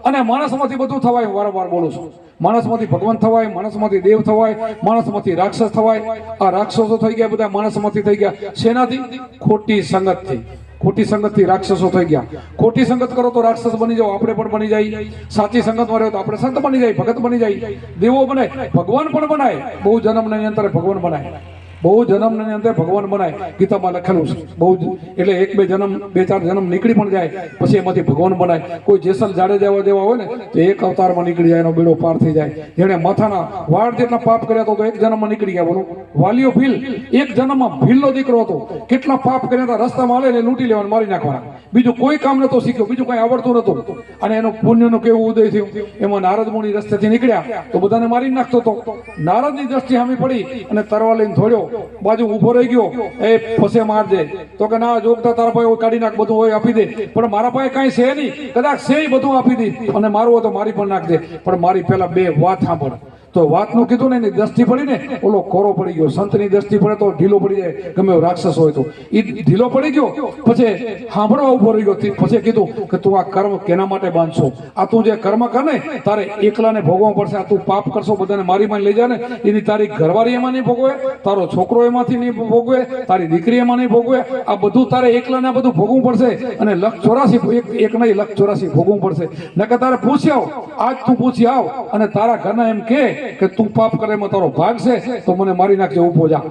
અને માણસમાંથી બધું થવાય. વારંવાર બોલું છું, માણસમાંથી ભગવાન થવાય, માણસમાંથી દેવ થવાય, માણસમાંથી રાક્ષસ થવાય. આ રાક્ષસો થઈ ગયા બધા માણસમાંથી થઈ ગયા. શેનાથી? ખોટી સંગતથી. ખોટી સંગતથી રાક્ષસો થઈ ગયા. ખોટી સંગત કરો તો રાક્ષસ બની જાઓ, આપણે પણ બની જાય. સાચી સંગતમાં રહ્યો તો આપણે સંત બની જાય, ભગત બની જાય, દેવો બને, ભગવાન પણ બનાય. બહુ જન્મની અંતરે ભગવાન બનાય, બહુ જન્મની અંદર ભગવાન બનાય. ગીતામાં લખેલું છે. બહુ એટલે એક બે જન્મ, બે ચાર જન્મ નીકળી પણ જાય પછી એમાંથી ભગવાન બનાય. કોઈ જેસલ જાડેજા જેવા હોય ને તો એક અવતારમાં નીકળી જાય, એનો બેડો પાર થઈ જાય. જેણે માથાના વાળ જેટલા પાપ કર્યા તો એક જન્મમાં નીકળી ગયા. બોલો, વાલીઓ ભીલ, એક જન્મમાં ભીલનો દીકરો હતો. કેટલા પાપ કર્યા હતા, રસ્તામાં આલે ને લૂંટી લેવાનું, મારી નાખવાના. બીજું કોઈ કામ નતો શીખ્યો, બીજું કઈ આવડતું નતું. અને એનો પુણ્યનું કેવું ઉદય થયું. એમાં નારદ મુનિ રસ્તેથી નીકળ્યા તો બધાને મારી નાખતો હતો. નારદની દ્રષ્ટિ સામે પડી અને તરવા લઈને ધોડ્યો, બાજુ ઉભો રહી ગયો. એ ફસે મારજે તો કે ના, જોગતા તારા પાસે કાઢી નાખ, બધું હોય આપી દે. પણ મારા પાસે કઈ છે નહીં, કદાચ છે બધું આપી દે, અને મારું હોય તો મારી પણ નાખ દે. પણ મારી પેલા બે વાત સાંભળ. તો વાતનું કીધું ને, એની દ્રષ્ટિ પડી ને, ઓલો કોરો પડી ગયો. સંતની દ્રષ્ટિ પડે તો ઢીલો પડી જાય, ગમે એવો રાક્ષસ હોય તો. એ ઢીલો પડી ગયો, પછી સાંભળવા ઉભો રહી ગયો. પછી કીધું કે તું આ કર્મ કેના માટે બાંધશો? આ તું જે કર્મ કર ને તારે એકલાને ભોગવવું પડશે. આ તું પાપ કરશો, બધાને મારી માં લઈ જાય ને, એની તારી ઘરવાળી એમાં નહીં ભોગવે, તારો છોકરો એમાંથી નહીં ભોગવે, તારી દીકરી એમાં નહીં ભોગવે. આ બધું તારે એકલાને બધું ભોગવવું પડશે. અને 184 એક નહીં 184 ભોગવવું પડશે. નકર તારે પૂછી આવ, આજ તું પૂછી આવ અને તારા ઘરના એમ કે તું પાપ કરે એમાં તારો ભાગ છે તો મને મારી નાખજે, ઉભો જા.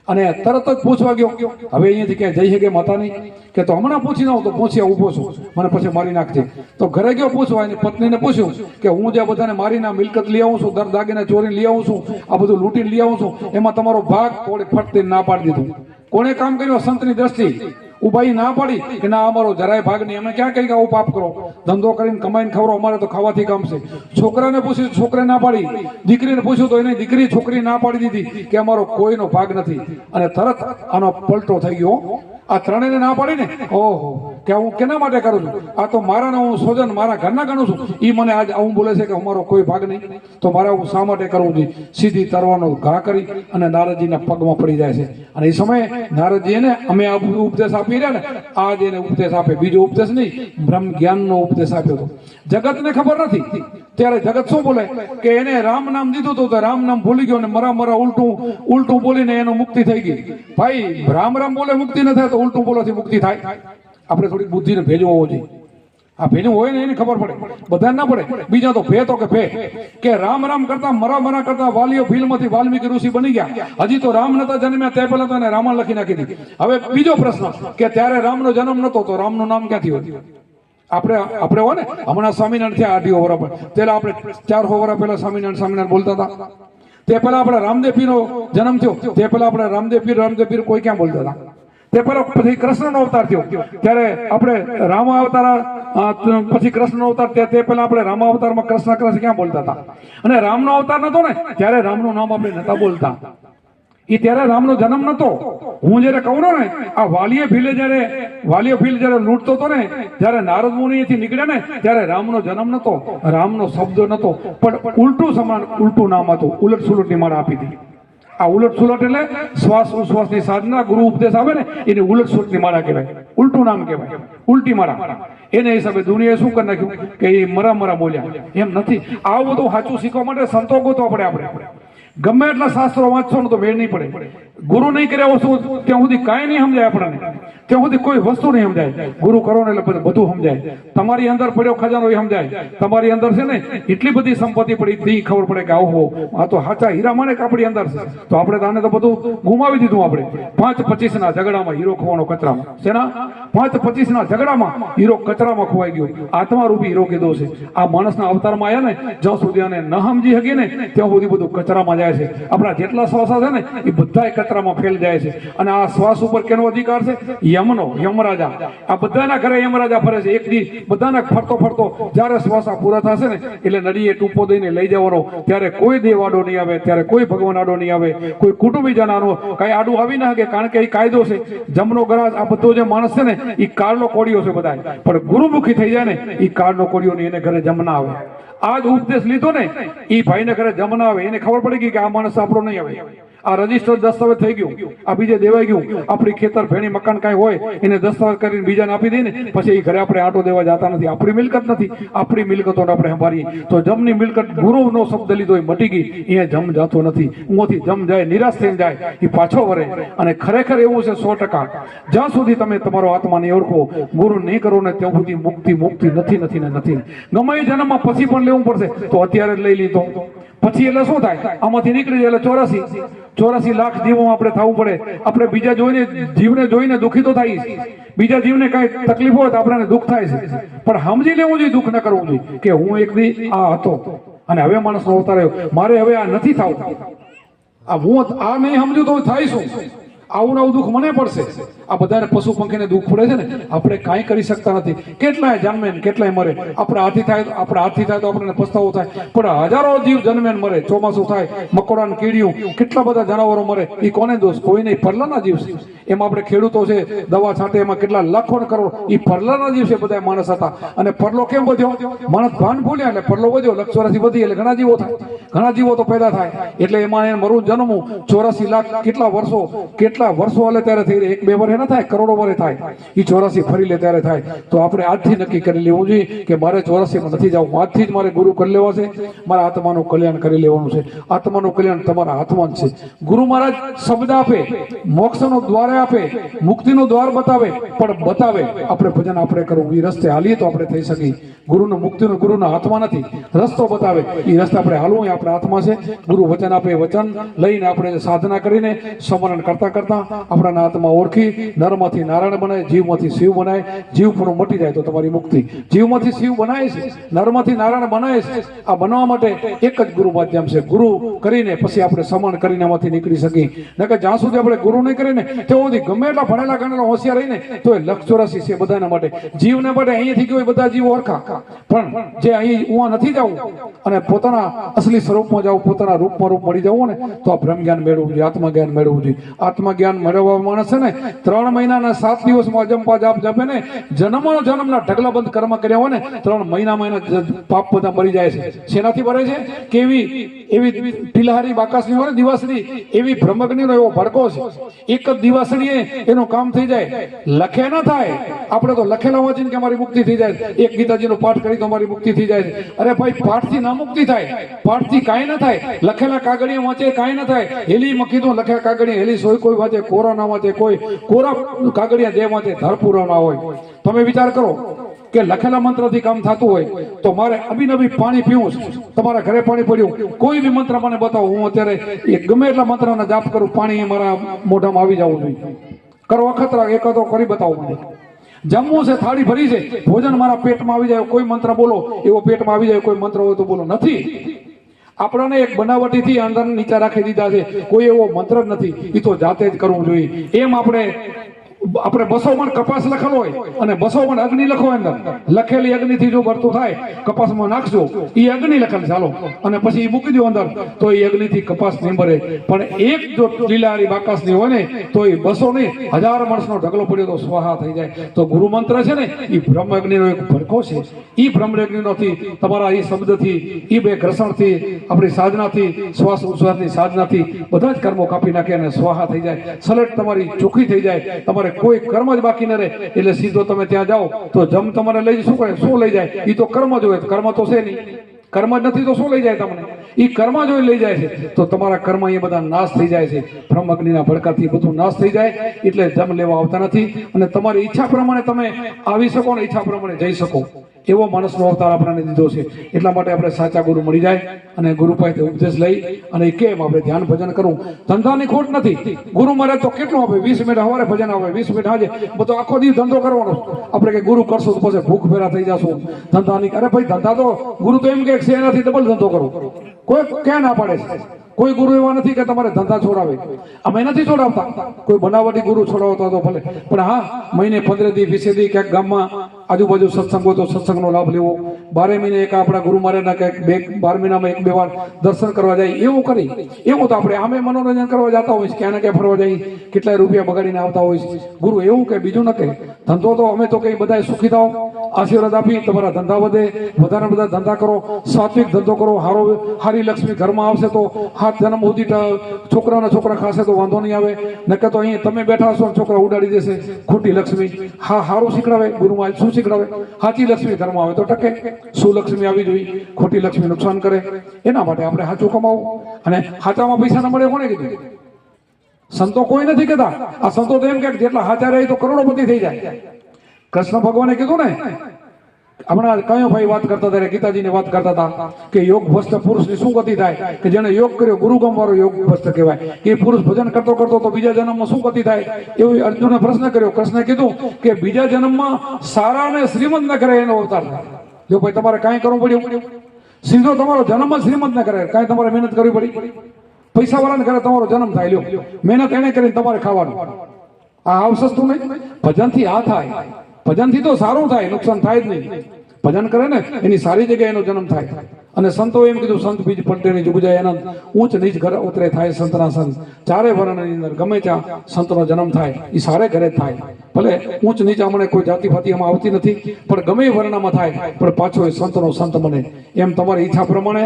અને તરત જ પૂછવા ગયો. હવે અહીંયાથી ક્યાંય જઈ શકે માતા નહીં કે તો હમણાં પૂછી ના તો પૂછી ઉભો છું, મને પછી મારી નાખજે. તો ઘરે ગયો પૂછવા, એની પત્નીને પૂછ્યું કે હું જે બધાને મારીને મિલકત લઈ આવું છું, દર દાગીને ચોરીને લઈ આવું છું, આ બધું લૂંટીને લઈ આવું છું, એમાં તમારો ભાગ થોડી ફટતી ના પાડી દીધું. કોણે કામ કર્યું? સંતની દ્રષ્ટિ. ઉભાઈ ના પાડી કે ના અમારો જરાય ભાગ નહીં, અમે ક્યાં કઈ આવું પાપ કરો, ધંધો કરીને કમાઈને ખવરો, અમારે તો ખાવાથી કામ છે. છોકરાને પૂછ્યું, છોકરે ના પાડી. દીકરીને પૂછ્યું તો એને દીકરી છોકરી ના પાડી દીધી કે અમારો કોઈનો ભાગ નથી. અને તરત આનો પલટો થઈ ગયો. આ ત્રણેયને ના પાડી ને, ઓહો કે હું કેના માટે કરું છું, આ તો મારાનો હું સ્વજન મારા ઘરના ગણું છું, એ મને આજ આવું બોલે છે કે અમારો કોઈ ભાગ નહીં, તો મારે હું શા માટે કરવું જોઈએ. સીધી તરવાનો ઘા કરી અને નારદજીના પગમાં પડી જાય છે. અને એ સમયે નારદજી એને અમે આ ઉપદેશ આપી રહ્યા ને, આજ એને ઉપદેશ આપે, બીજો ઉપદેશ નહીં, બ્રહ્મ જ્ઞાનનો ઉપદેશ આપ્યો હતો. જગતને ખબર નથી, ત્યારે જગત શું બોલે કે એને રામ નામ દીધું હતું તો રામ નામ ભૂલી ગયો ને મરા ઉલટું બોલીને એનો મુક્તિ થઈ ગઈ. ભાઈ રામ રામ બોલે મુક્તિ ન થાય તો ઉલટું બોલવાથી મુક્તિ થાય. આપણે થોડી બુદ્ધિને ભેજો હોવો જોઈએ. આ ભેજું હોય ને એને ખબર પડે, બધાને ના પડે. બીજા તો ભે તો કે રામ રામ કરતા મરા કરતા વાલીઓ ભીલમાંથી વાલ્મીકી ઋષિ બની ગયા. હજી તો રામ નતા જન્મ્યા તે પહેલા તો એને રામાયણ લખી નાખી દીધી. હવે બીજો પ્રશ્ન કે ત્યારે રામનો જન્મ નતો તો રામનું નામ ક્યાંથી હોય? આપણે હોય ને હમણાં સ્વામિનારાયણ થયા 8 વર્ષ પર, પેલા આપણે 400 વર્ષ પહેલા સ્વામિનારાયણ બોલતા હતા. તે પહેલા આપણે રામદેવ પીરનો જન્મ થયો, તે પહેલા આપણે રામદેવ પીર કોઈ ક્યાં બોલતા હતા. તે પહેલા પછી કૃષ્ણનો અવતાર થયો, ત્યારે આપણે રામ અવતાર, પછી કૃષ્ણનો અવતાર, તે પહેલા આપણે રામ અવતારમાં કૃષ્ણ ક્યાં બોલતા હતા. અને રામનો અવતાર નતો ને ત્યારે રામનું નામ આપણે નતા બોલતા. એ ત્યારે રામનો જન્મ નતો. હું જયારે કહું ને આ વાલીએ ભીલ જયારે લૂંટતો હતો ને, જયારે નારદ મુનિથી નીકળ્યા ને ત્યારે રામનો જન્મ નતો, રામનો શબ્દ નતો, પણ ઉલટું નામ હતું. ઉલટ સુલટની માળા આપી હતી. આ ઉલટ સુલટ એટલે શ્વાસ ઉશ્વાસની સાધના, ગુરુ ઉપદેશ આવે ને એને ઉલટ સુલટની માળા કહેવાય, ઉલટું નામ કહેવાય, ઉલટી માળા. એને હિસાબે દુનિયાએ શું કરી નાખ્યું કે એ મરા બોલ્યા. એમ નથી. આવું બધું સાચું શીખવા માટે સંતો ગોતો આપણે ગમે એટલા શાસ્ત્રો વાંચશો ને તો મેળ નહીં પડે. ગુરુ નહીં કર્યા વસ્તુ ત્યાં સુધી કાંઈ નહીં સમજાય આપણને, ત્યાં સુધી કોઈ વસ્તુ નહીં સમજાય. ગુરુ કરો ને એટલે બધું સમજાય. તમારી અંદર પડ્યો ખજાનો એ સમજાય. તમારી અંદર છે ને એટલી બધી સંપત્તિ પડી તે ખબર પડે કે આવો આ તો સાચા હીરા માણેક આપણી અંદર છે. તો આપણે આને તો બધું ગુમાવી દીધું. આપણે 5-25 ના ઝઘડામાં હીરો ખોવાનો કચરામાં. શેના 5-25 ના ઝઘડામાં હીરો કચરામાં ખોવાઈ ગયો. આત્મા રૂપી હીરો કીધો છે. આ માણસના અવતારમાં આવ્યા ને જ્યાં સુધી આને ન સમજી શકીએ ને ત્યાં સુધી બધું કચરામાં જાય છે. આપણા જેટલા શ્વાસ છે ને એ બધા કચરામાં ફેલ જાય છે. અને આ શ્વાસ ઉપર કેનો અધિકાર છે? યમરાજા. આ બધાના ઘરે યમરાજા ફરે છે. એક દી બધાના ફરતો જ્યારે શ્વાસ પૂરા થશે ને એટલે નડીએ ટૂંપો દઈને લઈ જવાનો. ત્યારે કોઈ દેવ આડો નહીં આવે, ત્યારે કોઈ ભગવાન આડો નહીં આવે, કોઈ કુટુંબી જનાનો કઈ આડું આવી ના શકે, કારણ કે એ કાયદો છે. જમનો ગરાજ આ બધો જે માણસ છે ને એ કાળનો કોળિયો છે બધા. પણ ગુરુમુખી થઈ જાય ને એ કાળનો કોળિયો નહીં, એને ઘરે જમના આવે. આ જ ઉપદેશ લીધો ને એ ભાઈને ઘરે જમના આવે, એને ખબર પડી ગઈ કે આ માણસ આપણો નહીં આવે. આ રજીસ્ટર દસ્તાવેજ થઈ ગયું, આ બીજે દેવાઈ ગયું. આપણી ખેતર ભેણી મકાન કાંઈ હોય એને દસ્તાવેજ કરીને બીજાને આપી દઈએ ને પછી એ ઘરે આપણે આટો દેવા જતા નથી. આપણી મિલકત નથી, આપણી મિલકતોને આપણે સંભાળીએ. તો જમની મિલકત ગુરુનો શબ્દ લીધો એ મટી ગઈ. અહીંયા જમ જાતો નથી. ઊંથી જમ જાય, નિરાશ થઈને જાય, એ પાછો વરે. અને ખરેખર એવું છે 100%. જ્યાં સુધી તમે તમારો આત્મા નહીં ઓળખો, ગુરુ નહીં કરો ને ત્યાં સુધી મુક્તિ નથી. ગમે એ જન્મમાં પછી પણ લેવું પડશે તો અત્યારે જ લઈ લીધો પછી એટલે શું થાય? આમાંથી નીકળી જાય એટલે 84 લાખ જીવો આપણે થવું પડે. આપણે બીજા જીવને જોઈને દુઃખી તો થાય, બીજા જીવને કઈ તકલીફ હોય તો આપણને દુઃખ થાય છે. પણ સમજી લેવું જોઈએ, દુઃખ ન કરવું જોઈએ કે હું એક દી આ હતો અને હવે માણસનો અવતાર આવ્યો, મારે હવે આ નથી થવું. આ હું આ નહીં સમજ્યું તો થાય શું? આવું દુઃખ મને પડશે. આ બધાને પશુ પંખીને દુઃખ પડે છે ને, આપણે કાંઈ કરી શકતા નથી. કેટલાય જન્મે ને કેટલાય મરે. આપણે હાથી થાય તો આપણને પસ્તાવો થાય, પણ હજારો જીવ જન્મે ને મરે. ચોમાસું થાય, મકોડા ને કીડીયું, કેટલા બધા જનાવરો મરે. એ કોને દોષ? કોઈ નહીં, પરલાના જીવ છે. એમાં આપણે ખેડૂતો છે, દવા છાંટે, એમાં કેટલા લાખો ને કરોડ, એ પરલાના જીવ છે. બધા માણસ હતા. અને પરલો કેમ વધ્યો? માણસ ભાન ભૂલ્યા એટલે પરલો વધ્યો. 184 વધી એટલે ઘણા જીવો થાય, ઘણા જીવો તો પેદા થાય. એટલે એમાં મરું જન્મવું 84 લાખ કેટલા વર્ષો હાલે ત્યારે થઈ રહે. 1-2 વર્ષ ના થાય, કરોડો વર્ષ થાય. એ 84 ફરી લે ત્યારે થાય. તો આપણે આજથી નક્કી કરી લેવું જોઈએ કે મારે 84 નથી જવું. આજથી જ મારે ગુરુ કરી લેવા છે, મારા આત્માનું કલ્યાણ કરી લેવાનું છે. આત્માનું કલ્યાણ તમારા હાથમાં જ છે. ગુરુ મહારાજ શબ્દ આપે, મોક્ષનો દ્વાર આપે, મુક્તિનું દ્વાર બતાવે, પણ બતાવે આપણે ભજન આપણે કરવું. એ રસ્તે હાલીએ તો આપણે થઈ શકીએ. ગુરુનું મુક્તિનું ગુરુના હાથમાં નથી, રસ્તો બતાવે એ રસ્તે આપણે હાલવું એ આપણા હાથમાં છે. ગુરુ વચન આપે, વચન લઈને આપણે સાધના કરીને સ્મરણ કરતા કરતા આપણા આત્મા ઓળખી નરમાંથી નારાયણ બનાય, જીવમાંથી શિવ બનાય, જીવ પણ મટી જાય તો તમારી મુક્તિ. જીવમાંથી શિવ બનાય છે, નરમાંથી નારાયણ બનાય છે. આ બનવા માટે એક જ ગુરુ માધ્યમ છે. ગુરુ કરીને પછી આપણે સમાન કરીને એમાંથી નીકળી શકીએ. નકર જ્યાં સુધી આપણે ગુરુ નહીં કરીને ત્યાં સુધી ગમે એટલા ભણેલા ગણેલા હોશિયાર રહીને તો એ 184 છે બધાના માટે. જીવને માટે અહીંયાથી ગયો બધા જીવો ઓળખા, પણ જે અહીં ઉવા નથી જવું અને પોતાના અસલી સ્વરૂપમાં જવું, પોતાના રૂપમાં રૂપ મળી જવું ને તો આ બ્રહ્મ જ્ઞાન મેળવવું જોઈએ, આત્મા જ્ઞાન મેળવવું જોઈએ. આત્મા જ્ઞાન મેળવવા માણસ છે ને 3 મહિનાના 7 દિવસમાં અજંપા જાપ જપે ને, જન્મના ઢગલા બંધ કર્મ કર્યા હોય ને 3 મહિનામાં પાપ બધા મરી જાય છે. શેનાથી ભરે છે? કેવી એવી ટીલહારી બાકાસની હોય ને દિવાસળી, એવી બ્રહ્મગ્નિનો એવો ભડકો છે. એક જ દિવાસળીએ એનું કામ થઈ જાય. લખે ના થાય, આપણે તો લખેલા વાંચીને કે અમારી મુક્તિ થઈ જાય, એક ગીતાજીનો પાઠ કરી તો અમારી મુક્તિ થઈ જાય. અરે ભાઈ, પાઠથી ના મુક્તિ થાય, પાઠથી કાંઈ ના થાય. લખેલા કાગળિયા વાંચે કાંઈ ના થાય. હેલી મકી તો લખેલા કાગળિયા હેલી સોય કોઈ વાંચે, કોરા ના વાંચે કોઈ, કોરા કાગળિયા જે વાંચે ધરપૂરો ના હોય. તમે વિચાર કરો કે લખેલા મંત્રથી કામ થતું હોય તો મારે અભિનવી પાણી પીવું છે, તમારા ઘરે પાણી પડ્યું, કોઈ બી મંત્ર મને બતાવો, હું અત્યારે ગમે એટલા મંત્રના જાપ કરું, પાણી મારા મોઢામાં આવી જવું જોઈએ. કરો અખતરા એકાદો કરી બતાવો મને. જમવું છે, થાળી ભરી છે, ભોજન મારા પેટમાં આવી જાય, કોઈ મંત્ર બોલો એવો પેટમાં આવી જાય, કોઈ મંત્ર હોય તો બોલો. નથી. આપણને એક બનાવટીથી અંદર નીચા રાખી દીધા છે, કોઈ એવો મંત્ર જ નથી. એ તો જાતે જ કરવું જોઈએ. એમ આપણે 200 મણ કપાસ લખેલો હોય અને 200 મણ અગ્નિ લખો, અંદર લખેલી અગ્નિથી જો ભરતું થાય કપાસમાં નાખજો, એ અગ્નિ લખેલ ચાલો, અને પછી મૂકી દો અંદર તો એ અગ્નિથી કપાસ નહીં ભરે. પણ એક જો લીલારી બાકાસની હોય ને તો એ 200 નહીં 1000 મણનો ઢગલો પડ્યો તો સ્વાહા થઈ જાય. તો ગુરુ મંત્ર છે ને એ બ્રહ્મ અગ્નિનો એક ભડકો છે. એ બ્રહ્મ અગ્નિનોથી તમારા એ શબ્દથી, એ 2 ઘર્ષણથી, આપણી સાધનાથી, શ્વાસ ઉચ્છ્વાસની સાધનાથી બધા જ કર્મો કાપી નાખે અને સ્વાહા થઈ જાય. સલેટ તમારી ચોખ્ખી થઈ જાય. તમારે કોઈ કર્મ જ બાકી ન રહે. એટલે સીધો તમે ત્યાં જાઓ તો જમ તમારે લઈ શું કરે? શું લઈ જાય? એ તો કર્મ જ હોય. કર્મ તો છે નહીં, કર્મ જ નથી તો શું લઈ જાય તમને? એ કર્મ જ લઈ જાય છે. તો તમારા કર્મ એ બધા નાશ થઈ જાય છે. બ્રહ્મ અગ્નિના ભડકાથી બધું નાશ થઈ જાય. એટલે જમ લેવા આવતા નથી અને તમારી ઈચ્છા પ્રમાણે તમે આવી શકો ને ઈચ્છા પ્રમાણે જઈ શકો એવો માણસનો અવતાર આપણને દીધો છે. એટલા માટે આપણે સાચા ગુરુ મળી જાય અને ગુરુ પાસે ઉપદેશ લઈ અને કેમ આપણે ધ્યાન ભજન કરવું. ધંધાની ખોટ નથી. ગુરુ મળે તો કેટલું આપે? 20 મિનિટ સવારે ભજન આવે, 20 મિનિટ આજે, બધો આખો દિવસ ધંધો કરવાનો. આપણે કે ગુરુ કરશો તો પછી ભૂખ ભેરા થઈ જશું. ધંધાની, અરે ભાઈ ધંધા તો ગુરુ તો એમ કે એનાથી ડબલ ધંધો કરો. કોઈ ક્યાં ના પાડે છે? કોઈ ગુરુ એવા નથી કે તમારે ધંધા છોડાવે. અમે નથી છોડાવતા. કોઈ બનાવટી ગુરુ છોડાવતા તો ભલે, પણ હા મહિને 15 દી 20 દી ક્યાંક ગામમાં આજુબાજુ સત્સંગ હોય તો સત્સંગનો લાભ લેવો. 12 મહિને એક આપણા ગુરુ મહારાજના ક્યાંક 12 મહિનામાં 1-2 વાર દર્શન કરવા જાય, એવું કરી. એવું તો આપણે આમે મનોરંજન કરવા જતા હોય છે, ક્યાં ને ક્યાં ફરવા જાય, કેટલાય રૂપિયા બગાડીને આવતા હોય છે. ગુરુ એવું કે બીજું ન કહે. ધંધો તો અમે તો કઈ બધા સુખી થાઓ, આશીર્વાદ આપી તમારા ધંધા વધે, વધારે બધા ધંધા કરો, સાત્વિક ધંધો કરો, હારી લક્ષ્મી ઘરમાં આવશે તો 7 જન્મ સુધી છોકરા ખાશે તો વાંધો નહીં આવે. નકર તો અહીં તમે બેઠા હશો છોકરા ઉડાડી દેશે. ખોટી લક્ષ્મી. હા, હારું શીખડાવે ગુરુમાં. શું શીખડાવે? સાચી લક્ષ્મી ઘરમાં આવે તો ટકે. શું લક્ષ્મી આવી જોઈએ? ખોટી લક્ષ્મી નુકસાન કરે. એના માટે આપણે સાચું કમાવું. અને સાચામાં પૈસા ન મળે કોને કીધું? સંતો કોઈ નથી કહેતા. આ સંતો તો એમ કે જેટલા સાચા રહે તો કરોડોપતિ થઈ જાય. કૃષ્ણ ભગવાને કીધું ને, હમણાં કયો ભાઈ વાત કરતા હતા, ગીતાજીની વાત કરતા હતા કે યોગ ભ્રષ્ટ પુરુષની શું ગતિ થાય? કે જેને યોગ કર્યો, ગુરુગમ વાળો યોગ ભ્રષ્ટ કહેવાય. કે પુરુષ ભજન કરતો કરતો તો બીજા જન્મમાં શું ગતિ થાય? એવું અર્જુને પ્રશ્ન કર્યો. કૃષ્ણે કીધું કે બીજા જન્મમાં સારા અને શ્રીમંત ન કરે એનો અવતાર થાય. જો ભાઈ તમારે કાંઈ કરવું પડ્યું, સીધો તમારો જન્મ જ શ્રીમંત ન કરે, કાંઈ તમારે મહેનત કરવી પડી? પૈસા વાળાને ઘરે તમારો જન્મ થાય, લ્યો મહેનત એને કરીને તમારે ખાવાનું. આ આવ સસ્તું નહીં. ભજનથી આ થાય. ભજનથી તો સારું થાય, નુકસાન થાય જ નહીં. ભજન કરે ને એની સારી જગ્યાએ એનો જન્મ થાય. અને સંતો એમ કીધું, સંત બીજ પલટે ની જુગ જાય આનંદ, ઊંચ નીચ ઘર ઉતરે થાય સંતના સંત. 4 વર્ણની અંદર ગમે ત્યાં સંતનો જન્મ થાય એ સારે ઘરે જ થાય. ભલે ઊંચ નીચ અમને કોઈ જાતિ ફાતી એમાં આવતી નથી, પણ ગમે એ વર્ણમાં થાય પણ પાછો એ સંતનો સંત બને. એમ તમારી ઈચ્છા પ્રમાણે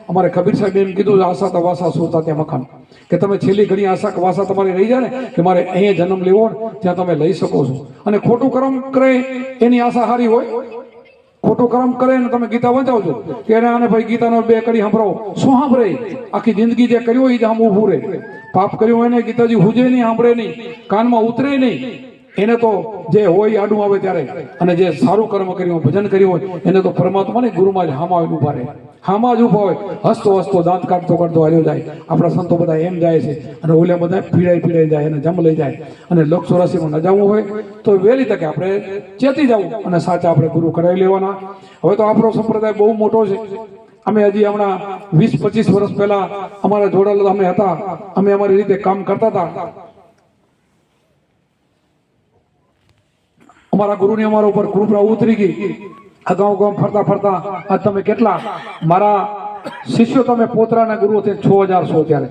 અમારે કબીર સાહેબ એમ કીધું, આશા તો વાસા સુરતા ત્યાં મકાન. કે તમે છેલ્લી ઘડી આશા કે વાસા તમારી રહી જાય ને કે મારે અહીંયા જન્મ લેવો, ત્યાં તમે લઈ શકો છો. અને ખોટું કર્મ કરે એની આશા સારી હોય. ખોટું કર્મ કરે ને તમે ગીતા વંચાવજો કે આને ભાઈ ગીતાનો 2 કડી સાંભળો. શું સાંભળે? આખી જિંદગી જે કર્યું હોય એ જ આમ ઊભું રહે. પાપ કર્યું હોય ને ગીતાજી હુજે નહીં, સાંભળે નહીં, કાનમાં ઉતરે નહીં. એને તો જે હોય આડું આવે ત્યારે, અને જે સારું કર્મ કર્યું ભજન કર્યું હોય એને તો પરમાત્મા ને ગુરુમાં જ હામાં આવીને ઉભા રહે, હામાં જ ઉભા હોય, હસતો હસતો દાંત કાઢતો કાઢતો હાલ્યો જાય. આપણા સંતો બધા એમ જાય છે, અને ઓલે બધા પીડાઈ જાય અને જમ લઈ જાય. અને લોક 84 ન જવું હોય તો વહેલી તકે આપણે ચેતી જવું અને સાચા આપણે ગુરુ કરાવી લેવાના. હવે તો આપણો સંપ્રદાય બહુ મોટો છે. અમે હજી હમણાં 20-25 વર્ષ પહેલા અમારા જોડાયેલા અમે હતા, અમે અમારી રીતે કામ કરતા હતા. અમારા ગુરુની અમારા ઉપર કૃપા ઉતરી ગઈ. આ ગામ ફરતા ફરતા આજ તમે કેટલા મારા શિષ્યો, તમે પોતરાના ગુરુ 6000 ત્યારે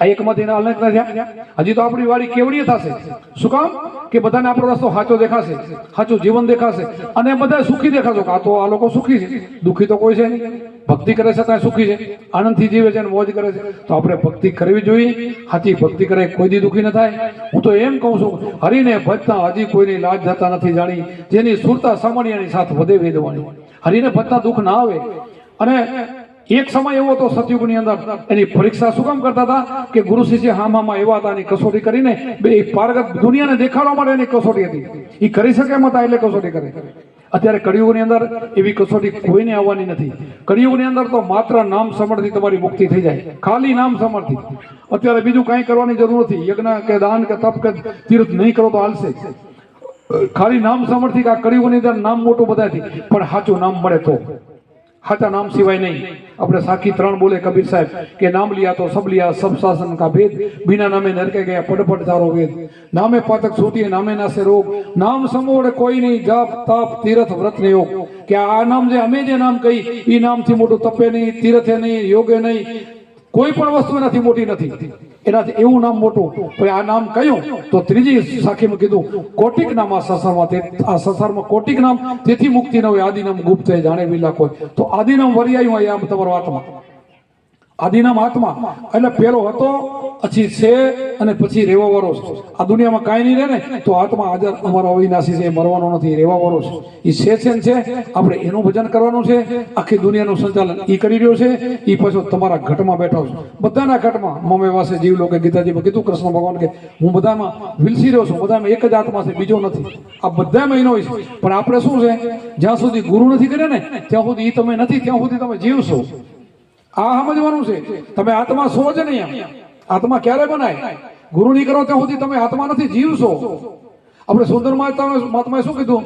આ એકમાંથી અલગ ન થયા. હજી તો આપણી વાડી કેવડી થશે. શું કામ? કે બધાને આપણો રસ્તો સાચો દેખાશે, સાચું જીવન દેખાશે, અને બધા સુખી દેખાશો. આ તો આ લોકો સુખી છે, દુઃખી તો કોઈ છે નહીં. ભક્તિ કરે છે ત્યાં સુખી છે, આનંદથી જીવે છે અને મોજ કરે છે. તો આપણે ભક્તિ કરવી જોઈએ. સાચી ભક્તિ કરે કોઈ દી દુઃખી ન થાય. હું તો એમ કહું છું, હરિને ભજતા હજી કોઈની લાજ જતા નથી જાણી, જેની સુરતા સામાન્યની સાથ વધે વેદવાણી. હરિને ભજતા દુઃખ ના આવે. અને એક સમય એવો તો સતયુગની અંદર એની પરીક્ષા શું કામ કરતા હતા કે ગુરુ શિષ્ય હામામાં એવા હતા, એની કસોટી કરીને બે પારગત દુનિયાને દેખાડવા માટે એની કસોટી હતી. એ કરી શકે એમ હતા એટલે કસોટી કરે. અત્યારે કળિયુગની અંદર એવી કસોટી કોઈને આવવાની નથી. કળિયુગની અંદર તો માત્ર નામ સમર્થથી તમારી મુક્તિ થઈ જાય, ખાલી નામ સમર્થથી. અત્યારે બીજું કાંઈ કરવાની જરૂર નથી. યજ્ઞ કે દાન કે તપ કે તીર્થ નહીં કરો તો હાલશે. ખાલી નામ સમર્થથી. આ કળિયુગની અંદર નામ મોટું બધાથી, પણ સાચું નામ મળે તો. સાચા નામ સિવાય નહીં. આપણે સાખી 3 બોલે કબીર સાહેબ કે નામ લિયા તો સબ લિયા, સબ શાસન કા ભેદ, બિના નામે નરકે ગયા પડપડ તારો વેદ. નામે પાતક છૂટીએ નામે નાશે રોગ, નામ સમોડે કોઈ નહીં, જાપ તાપ તીર્થ વ્રત ને યોગ. કે આ નામ જે અમે જે નામ કહી એ નામથી મોટું તપે નહીં, તીર્થે નહીં, યોગે નહીં, કોઈ પણ વસ્તુ એનાથી મોટી નથી. એનાથી એવું નામ મોટું. તો આ નામ કયું? તો ત્રીજી સાખીમાં કીધું કોટિક નામ. આ સંસારમાં કોટિક નામ, તેથી મુક્તિ ન હોય. આદિ નામ ગુપ્ત જાણે વિલા કોઈ. તો આદિ નામ વરિયાયું હોય આમ તમારો આત્મા. આદિનામ આત્મા એટલે પેલો હતો, પછી છે, અને પછી રહેવા વાળો છે. આ દુનિયામાં કાંઈ નહીં રહે ને તો આત્મા હાજર અમારો અવિનાશી છે, મરવાનો નથી, રહેવા વાળો છે. એ છે આપણે એનું ભજન કરવાનું છે. આખી દુનિયાનું સંચાલન એ કરી રહ્યો છે. એ પછી તમારા ઘટમાં બેઠો છે, બધાના ઘટમાં. મમે વાસે જીવ લોકો ગીતાજીમાં કીધું કૃષ્ણ ભગવાન કે હું બધામાં વિલસી રહ્યો છું, બધામાં એક જ આત્મા છે, બીજો નથી. આ બધામાં એનો હોય છે. પણ આપણે શું છે, જ્યાં સુધી ગુરુ નથી કર્યા ને ત્યાં સુધી એ તમે નથી, ત્યાં સુધી તમે જીવશો. આ સમજવાનું છે. તમે આત્મા છો જ નહીં. આત્મા ક્યારે બનાય? ગુરુ નહીં કરો ત્યાં સુધી તમે આત્મા નથી, જીવશો. આપણે સુંદર મહાત્માએ શું કીધું?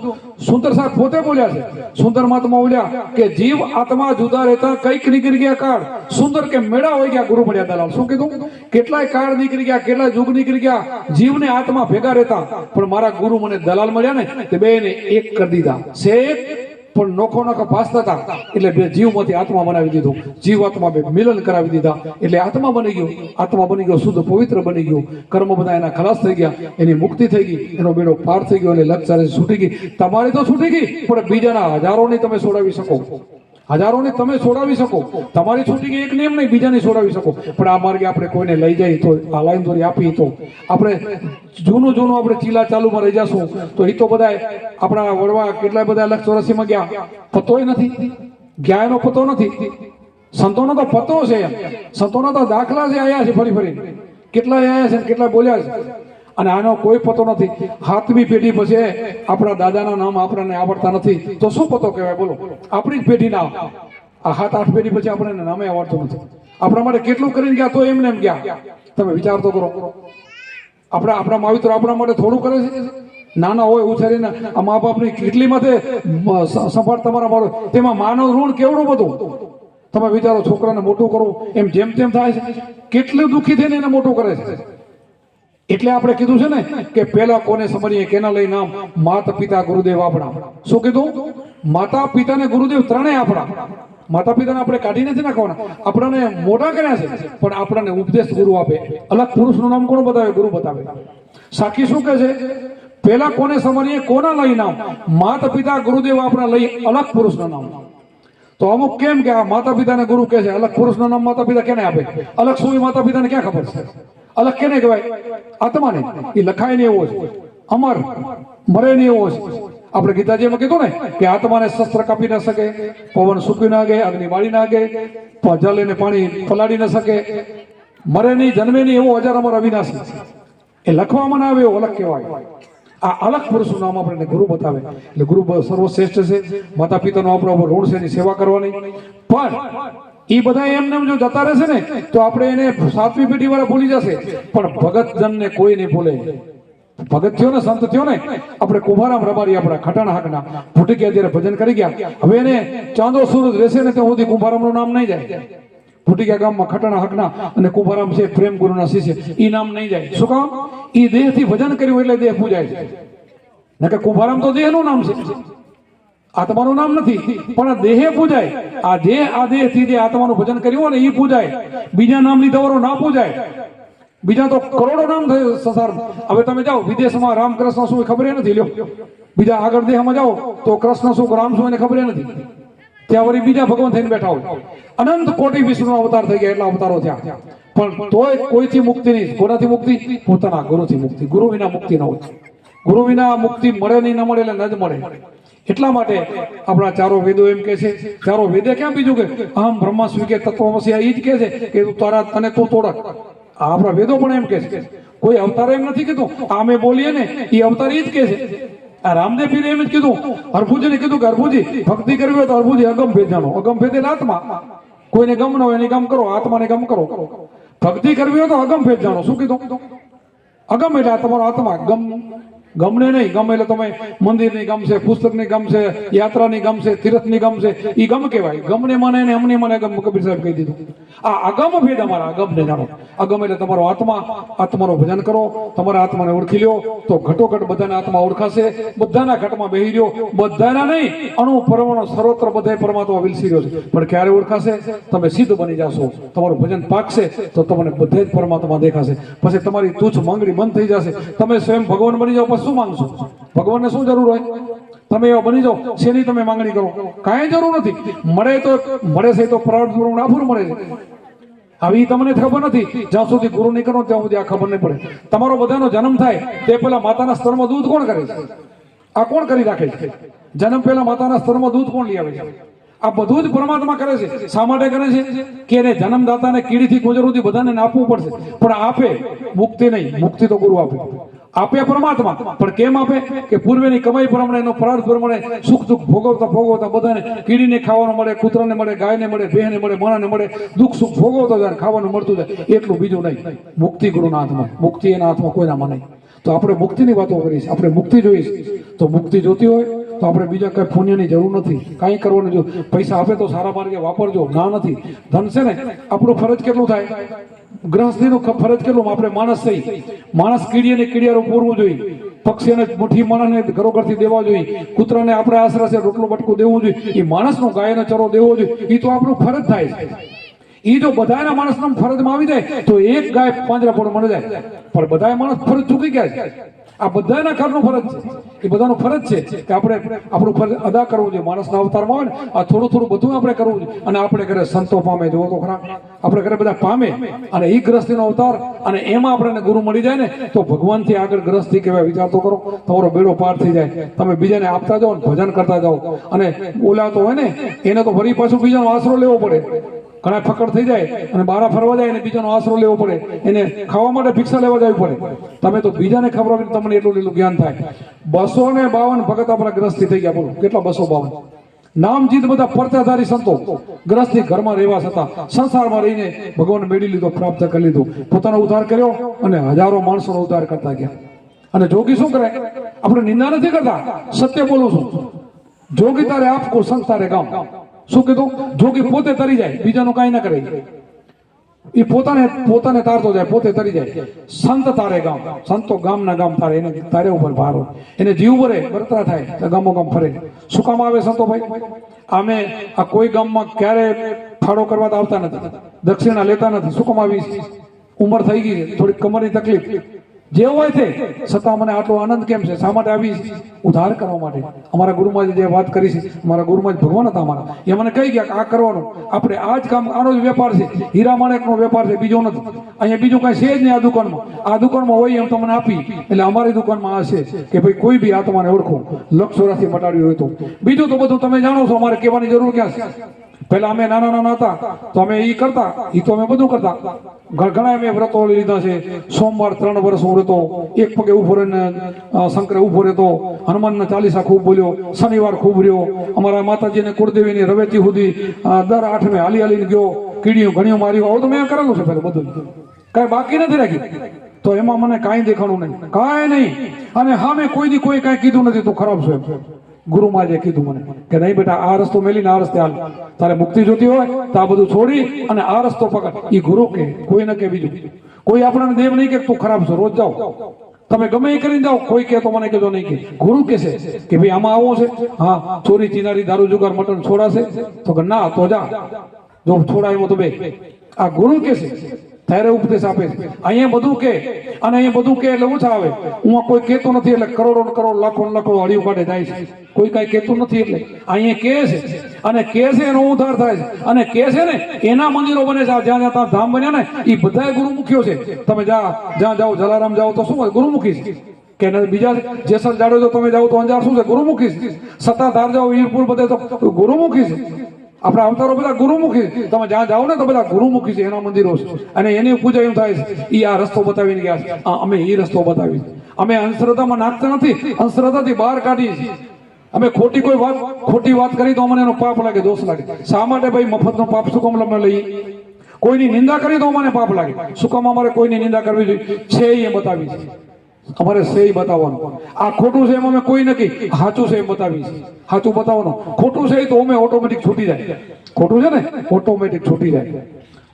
સુંદર સાહેબ પોતે બોલ્યા છે. સુંદર મહાત્મા બોલ્યા કે જીવ આત્મા જુદા રહેતા કઈક નીકળી ગયા કાળ, સુંદર કે મેળા હોય ગયા ગુરુ મળ્યા દલાલ. શું કીધું? કેટલાય કાળ નીકળી ગયા, કેટલાય યુગ નીકળી ગયા, જીવને આત્મા ભેગા રહેતા, પણ મારા ગુરુ મને દલાલ મળ્યા ને તે બેને એક કરી દીધા. શેખ પણ નોખો ભાસતા હતા એટલે બે જીવમાંથી આત્મા બનાવી દીધો. જીવ આત્મા બે મિલન કરાવી દીધા એટલે આત્મા બની ગયો. આત્મા બની ગયો, શુદ્ધ પવિત્ર બની ગયો. કર્મ બધા એના ખલાસ થઈ ગયા, એની મુક્તિ થઈ ગઈ, એનો બેડો પાર થઈ ગયો, એટલે લક્ષ છૂટી ગઈ. તમારી તો છૂટી ગઈ, પણ બીજાના હજારોની તમે છોડાવી શકો. હજારોને તમે છોડાવી શકો. તમારી છૂટી ગઈ એક નિયમ નહીં, બીજાને છોડાવી શકો. પણ આ માર્ગે આપણે કોઈને લઈ જાય તો, આ લાઈન દોરી આપી તો આપણે જૂનું આપણે ચીલા ચાલુમાં રહી જશું. તો એ તો બધા આપણા વડવા કેટલાય બધા લક્ષ 84માં ગયા, પતોય નથી ગયા, એનો પતો નથી. સંતોનો તો પતો છે, સંતોનો તો દાખલા છે, આયા છે ફરી કેટલાય આયા છે, કેટલાય બોલ્યા છે. અને આનો કોઈ પતો નથી. 7મી પેઢી પછી આપણા દાદાના નામ આપણને આવડતા નથી તો શું પતો કહેવાય? બોલો. આપણી જ પેઢી ના, આ 7-8 પેઢી પછી આપણને નામે આવડતું નથી. આપણા માટે કેટલું કરીને ગયા તો એમને એમ ગયા. તમે વિચાર તો કરો. આપણા માવિત્રો આપણા માટે થોડું કરે છે? નાના હોય ઉછેરીને આ મા બાપની કેટલી માથે સંભાળ તમારા મારો, તેમાં માનવ ઋણ કેવડું બધું. તમે વિચારો, છોકરાને મોટું કરવું એમ જેમ તેમ થાય છે. કેટલું દુઃખી થઈને એને મોટું કરે છે. એટલે આપણે કીધું છે ને કે પેલા કોને સમજીએ કેના લઈ નામ? માતા પિતા ગુરુદેવ આપણા. શું કીધું? માતા પિતા ને ગુરુદેવ ત્રણેય આપણા. માતા પિતાને આપણે કાઢી નથી નાખવાના, આપણને મોટા કર્યા છે, પણ આપણને ઉપદેશ ગુરુ આપે. અલગ પુરુષનું નામ કોણ બતાવે? ગુરુ બતાવે. સાખી શું કહે છે? પેલા કોને સમજીએ કોના લઈ નામ? માતા પિતા ગુરુદેવ આપણા લઈ અલગ પુરુષનું નામ. તો અમુક કેમ કે આ માતા પિતાને ગુરુ કહે છે, અલગ પુરુષનું નામ માતા પિતા કેને આપે? અલગ શું માતા પિતાને ક્યાં ખબર છે? અલગ કેને કહેવાય? આત્માને. એ લખાય ને એવો છે, અમર મરે ને એવો છે. આપણે ગીતાજીમાં કીધું ને કે આત્માને શસ્ત્ર કાપી ન શકે, પવન સૂકી ના ગે, અગ્નિ બાળી ના ગે, જલ અને પાણી પલાળી ન શકે, મરે નહીં, જન્મે નહીં, એવો અજર અમર અવિનાશી. એ લખવામાં ના આવે એવો અલગ કહેવાય. આ અલગ પુરુષનું નામ આપણને ગુરુ બતાવે. એટલે ગુરુ સર્વશ્રેષ્ઠ છે. માતા પિતાનો આપણો ઋણ છે, એની સેવા કરવાની. પણ એ બધા એમને જો જતા રહેશે ને તો આપણે એને 7મી પેઢી વાળા ભૂલી જશે, પણ ભગત જનને કોઈ નહીં ભૂલે. ભગત થયો ને, સંત થયો ને, આપણે કુંભારામ રબારી આપણા ખટાણા હાકના ભૂટકિયા જ્યારે ભજન કરી ગયા, હવે એને ચાંદો સૂરજ રહેશે ને ત્યાં સુધી કુંભારામનું નામ નહીં જાય. ભૂટિયા ગામમાં ખટાણા હકના અને કુંભારામ છે પ્રેમ ગુરુના શિષ્ય, ઈ નામ નહીં જાય. શું કામ? ઈ દેહથી ભજન કર્યું એટલે દેહ પૂજાય છે. નકર કુંભારામ તો દેહનું નામ છે, આત્માનું નામ નથી. પણ દેહે પૂજાય. આ દેહથી જે આત્માનું ભજન કર્યું હોય ને ઈ પૂજાય. બીજા નામ લીધા ના પૂજાય. બીજા તો કરોડો નામ થયું સંસાર. હવે તમે જાઓ વિદેશમાં રામકૃષ્ણ શું ખબર નથી લ્યો, બીજા આગળ દેહમાં જાઓ તો કૃષ્ણ શું રામ શું એને ખબર નથી. ત્યાં વળી બીજા ભગવાન થઈને બેઠા હોય. અનંત કોટી વિષ્ણુનો અવતાર થઈ ગયા, એટલા અવતારો થયા, પણ તોય કોઈથી મુક્તિ નહીં. કોનાથી મુક્તિ? પોતાના ગુરુથી મુક્તિ. ગુરુ વિના મુક્તિ ન હોય. ગુરુ વિના મુક્તિ મળે નહીં, ન મળે એટલે ન જ મળે. એટલા માટે આપણા ચારો વેદો એમ કે છે, ચારો વેદે ક્યાં બીજું કે અહમ બ્રહ્માસ્મિ કે તત્વમસી, એ જ કે છે કે તું તારા તને તું તોડક. આપણા વેદો પણ એમ કે છે, કોઈ અવતાર એમ નથી કીધું. અમે બોલીએ ને એ અવતાર એ જ કે છે. આ રામદેવ પીરે એમ જ કીધું, હરભુજીને કીધું કે હરભુજી ભક્તિ કરવી હોય તો હરભુજી અગમ ભેદ જાણો. અગમ ભેદ એટલે આત્મા. કોઈને ગમ ન હોય એની ગમ કરો, આત્માને ગમ કરો. ભક્તિ કરવી હોય તો અગમ ભેદ જાણો. શું કીધું? અગમ એટલે આ તમારો આત્મા. ગમને નહીં. ગમ એટલે તમે મંદિરની ગમ છે, પુસ્તકની ગમ છે, યાત્રાની ગમ છે, તીર્થની ગમ છે, એ ગમ કહેવાય. ગમને મને ને અમને મને ગમ કબીર સાહેબ કહી દીધું. આ અગમ ભેદ અમારા, અગમને જાણો. અગમ એટલે તમારો આત્મા. આત્માનું ભજન કરો, તમારા આત્માને ઓળખી લ્યો તો ઘટોઘટ બધાના આત્મા ઓળખાશે. બધાના ઘટમાં બેહી રહ્યો, બધાના નહીં, અણુ પરમાણુ સર્વત્ર બધા પરમાત્મા વિલસી રહ્યો છે. પણ ક્યારે ઓળખાશે? તમે સિદ્ધ બની જશો, તમારું ભજન પાકશે તો તમને બધે જ પરમાત્મા દેખાશે. પછી તમારી તુચ્છ માંગણી બંધ થઈ જશે. તમે સ્વયં ભગવાન બની જાઓ. શું માંગશો? ભગવાનને શું જરૂર હોય? તમે એવા બની જાઓ, શેની તમે માંગણી કરો? કાંઈ જરૂર નથી. મળે છે તો પ્રાર્થ નાફુર મળે છે. આવી તમને ખબર નથી. જ્યાં સુધી ગુરુ નહીં કરો ત્યાં સુધી આ ખબર નહીં પડે. તમારો બધાનો જન્મ થાય તે પેલા માતાના સ્તરમાં દૂધ કોણ કરે છે? આ કોણ કરી રાખે છે? જન્મ પહેલા માતાના સ્તરમાં દૂધ કોણ લઈ આવે છે? આ બધું જ પરમાત્મા કરે છે. શા માટે કરે છે? કે એને જન્મદાતાને કીડીથી ગુજર સુધી બધાને આપવું પડશે. પણ આપે મુક્તિ નહીં. મુક્તિ તો ગુરુ આપે પરમાત્મા. પણ કેમ આપે? કે પૂર્વેની કમાઈ પ્રમાણે, એનો પ્રાર્થ પ્રમાણે સુખ દુઃખ ભોગવતા બધાને, કીડીને ખાવાનું મળે, કૂતરાને મળે, ગાયને મળે, બહેને મળે, માણાને મળે, દુઃખ સુખ ભોગવતા જાય, ખાવાનું મળતું જાય. એટલું, બીજું નહીં. મુક્તિ ગુરુના હાથમાં. મુક્તિ એના હાથમાં કોઈનામાં નહીં. તો આપણે મુક્તિની વાતો કરીશ. આપણે મુક્તિ જોઈશ. તો મુક્તિ જોતી હોય તો આપણે બીજા કઈ પુણ્યની જરૂર નથી, કાંઈ કરવાનું. જો પૈસા આપે તો સારા માર્ગે વાપરજો. ના નથી. ધન છે ને, આપણું ફરજ કેટલું થાય? ગ્રહસ્થીનું ફરજ કેટલું? આપણે માણસ થઈ. માણસ કીડીને કીડિયારું પૂરવું જોઈએ. પક્ષીને મુઠ્ઠી માણસને ઘરોઘરથી દેવા જોઈએ. કૂતરાને આપણે આશરા છે રોટલું બટકું દેવું જોઈએ. એ માણસનો ગાયનો ચરો દેવો જોઈએ. એ તો આપણું ફરજ થાય છે. એ જો બધાના માણસના ફરજમાં આવી જાય તો એક ગાય પાંજરાપોળ મળી જાય. પણ બધા માણસ ફરજ ચૂકી ગયા છે. આ બધાના ઘરનું ફરજ છે. એ બધાનું ફરજ છે કે આપણે આપણું ફરજ અદા કરવું જોઈએ. માણસના અવતારમાં હોય ને આ થોડું બધું આપણે કરવું જોઈએ. અને આપણે ઘરે સંતો પામે, જોવો તો ખરા, આપણે ઘરે બધા પામે. અને એ ગ્રસ્તીનો અવતાર, અને એમાં આપણને ગુરુ મળી જાય ને તો ભગવાનથી આગળ ગ્રસ્તી કહેવાય. વિચાર તો કરો, તમારો બેડો પાર થઈ જાય. તમે બીજાને આપતા જાઓ, ભજન કરતા જાઓ. અને બોલાતો હોય ને એને તો ફરી પાછું બીજાનો આશરો લેવો પડે. ઘણા ફકડ થઈ જાય અને બહાર ફરવા જાય અને બીજાનો આશરો લેવો પડે. એને ખાવા માટે ભિક્ષા લેવા જવી પડે. તમે તો બીજાને ખબર તમને એટલું જ્ઞાન થાય. 252 ભગત આપણા ગ્રસ્તી થઈ ગયા. બોલો કેટલા? 252 નામજીત બધા પરતાધારી સંતો ગ્રસ્તી ઘરમાં રહેવા છતાં સંસારમાં રહીને ભગવાન મેળવી લીધો, પ્રાપ્ત કરી લીધો, પોતાનો ઉદ્ધાર કર્યો અને હજારો માણસોનો ઉદ્ધાર કરતા ગયા. અને જોગી શું કરે? આપણે નિંદા નથી કરતા, સત્ય બોલું છું. જોગી તારે આપકો, સંત તારે ગામ. શું કીધું? જોગી પોતે તરી જાય, બીજાનું કાંઈ ના કરે. એ પોતાને તારતો જાય, પોતે તરી જાય. સંત તારે ગામ. સંતો ગામના ગામ તારે. એને તારે ઉપર ભાર હોય. એને જીવ ભરે, બરતરા થાય તો ગામો ગામ ફરે. શું કામ આવે સંતો ભાઈ? અમે આ કોઈ ગામમાં ક્યારે ફાળો કરવા તો આવતા નથી, દક્ષિણા લેતા નથી. શું કામ આવી? ઉંમર થઈ ગઈ છે, થોડી કમરની તકલીફ જે હોય તે છતાં મને આટલો આનંદ કેમ છે? શા માટે આવી? ઉદ્ધાર કરવા માટે. અમારા ગુરુમાં જે વાત કરી છે, અમારા ગુરુમાં ભગવાન હતા અમારા, એ મને કહી ગયા કે આ કરવાનું. આપણે આ જ કામ, આનો જ વેપાર છે. હીરા માણેકનો વેપાર છે, બીજો નથી. અહીંયા બીજું કાંઈ છે જ નહીં. આ દુકાનમાં હોય એમ તમને આપી. એટલે અમારી દુકાનમાં આ છે કે ભાઈ કોઈ બી આત્માને ઓળખો, લક્ષ ચોરાથી મટાડ્યું હોય તો. બીજું તો બધું તમે જાણો છો, અમારે કહેવાની જરૂર ક્યાં છે? પેલા અમે નાના નાના હતા તો અમે ઈ કરતા, ઈ તો અમે બધું કરતા. ઘણા અમે વ્રતો લીધા છે. સોમવાર 3 વર્ષ હું રહેતો, એક પગે ઉભો રહીને શંકરે ઉભો રહેતો, હનુમાનના ચાલીસા ખૂબ બોલ્યો, શનિવાર ખૂબ રહ્યો, અમારા માતાજીને કુળદેવીની રવેચી સુધી દર 8મે હાલી હાલીને ગયો, કીડીઓ ઘણીઓ માર્યો. આવું તો મેં કરેલું છે પેલું બધું, કાંઈ બાકી નથી રાખ્યું. તો એમાં મને કાંઈ દેખાણું નહીં, કાંઈ નહીં. અને હા, મેં કોઈ દી કોઈ કાંઈ કીધું નથી તું ખરાબ છો એમ. ગુરુમાં જે કીધું મને કે નહીં બેટા, આ રસ્તો મેલીને આ રસ્તે હાલ, તારે મુક્તિ જોતી હોય તો આ બધું છોડી અને આ રસ્તો પકડ. એ ગુરુ કે કોઈ ન કે બીજું કોઈ આપણને દેવ નહીં કે તું ખરાબ છો, રોજ જાઓ તમે ગમે એ કરીને જાઓ, કોઈ કે તો મને કહેજો નહીં કે. ગુરુ કે છે કે ભાઈ આમાં આવો છે, હા ચોરી ચિનારી દારૂ જુગાર મટન છોડાશે તો કે ના, તો જા, જો છોડાય તો બે. આ ગુરુ કે છે ત્યારે ઉપદેશ આપે છે. અહીંયા બધું કે અને અહીંયા બધું કે એટલે ઓછા આવે. હું કોઈ કહેતો નથી એટલે કરોડો કરોડ લાખો લાખો હળિયું કાઢે જાય છે. કોઈ કાંઈ કહેતું નથી એટલે અહીંયા કે છે અને કે છે એનો ઉદ્ધાર થાય છે. અને કે છે ને એના મંદિરો બને છે. જ્યાં જ્યાં ધામ બન્યા ને એ બધા ગુરુમુખીઓ છે. તમે જ્યાં જાઓ, જલારામ જાઓ તો શું ગુરુમુખી છે કે બીજા જેસર જાડો જો તમે જાઓ તો અંજાર શું છે, ગુરુમુખી છે. સત્તાધાર જાઓ, વીરપુર બધે તો ગુરુમુખી છે. આપણા અવતારો બધા ગુરુમુખી. તમે જ્યાં જાઓ ને તો બધા ગુરુમુખી છે, એના મંદિરો છે. અને એની પૂજા એમ થાય છે, એ આ રસ્તો બતાવીને ગયા છે. અમે એ રસ્તો બતાવી, અમે અંધશ્રદ્ધામાં નાખતા નથી, અંધશ્રદ્ધાથી બહાર કાઢીએ છીએ. અમે ખોટી વાત કરી તો અમને એનો પાપ લાગે, દોષ લાગે. શા માટે ભાઈ મફતનો પાપ શું કામ અમે લઈએ? કોઈની નિંદા કરી તો અમને પાપ લાગે. શું કામ અમારે કોઈની નિંદા કરવી જોઈએ? છે એ બતાવી છે, અમારે સહી બતાવવાનું. આ ખોટું છે એમ અમે કોઈ નથી, સાચું છે એમ બતાવી છે. સાચું બતાવવાનું, ખોટું છે તો અમે ઓટોમેટિક છૂટી જાય. ખોટું છે ને ઓટોમેટિક છૂટી જાય.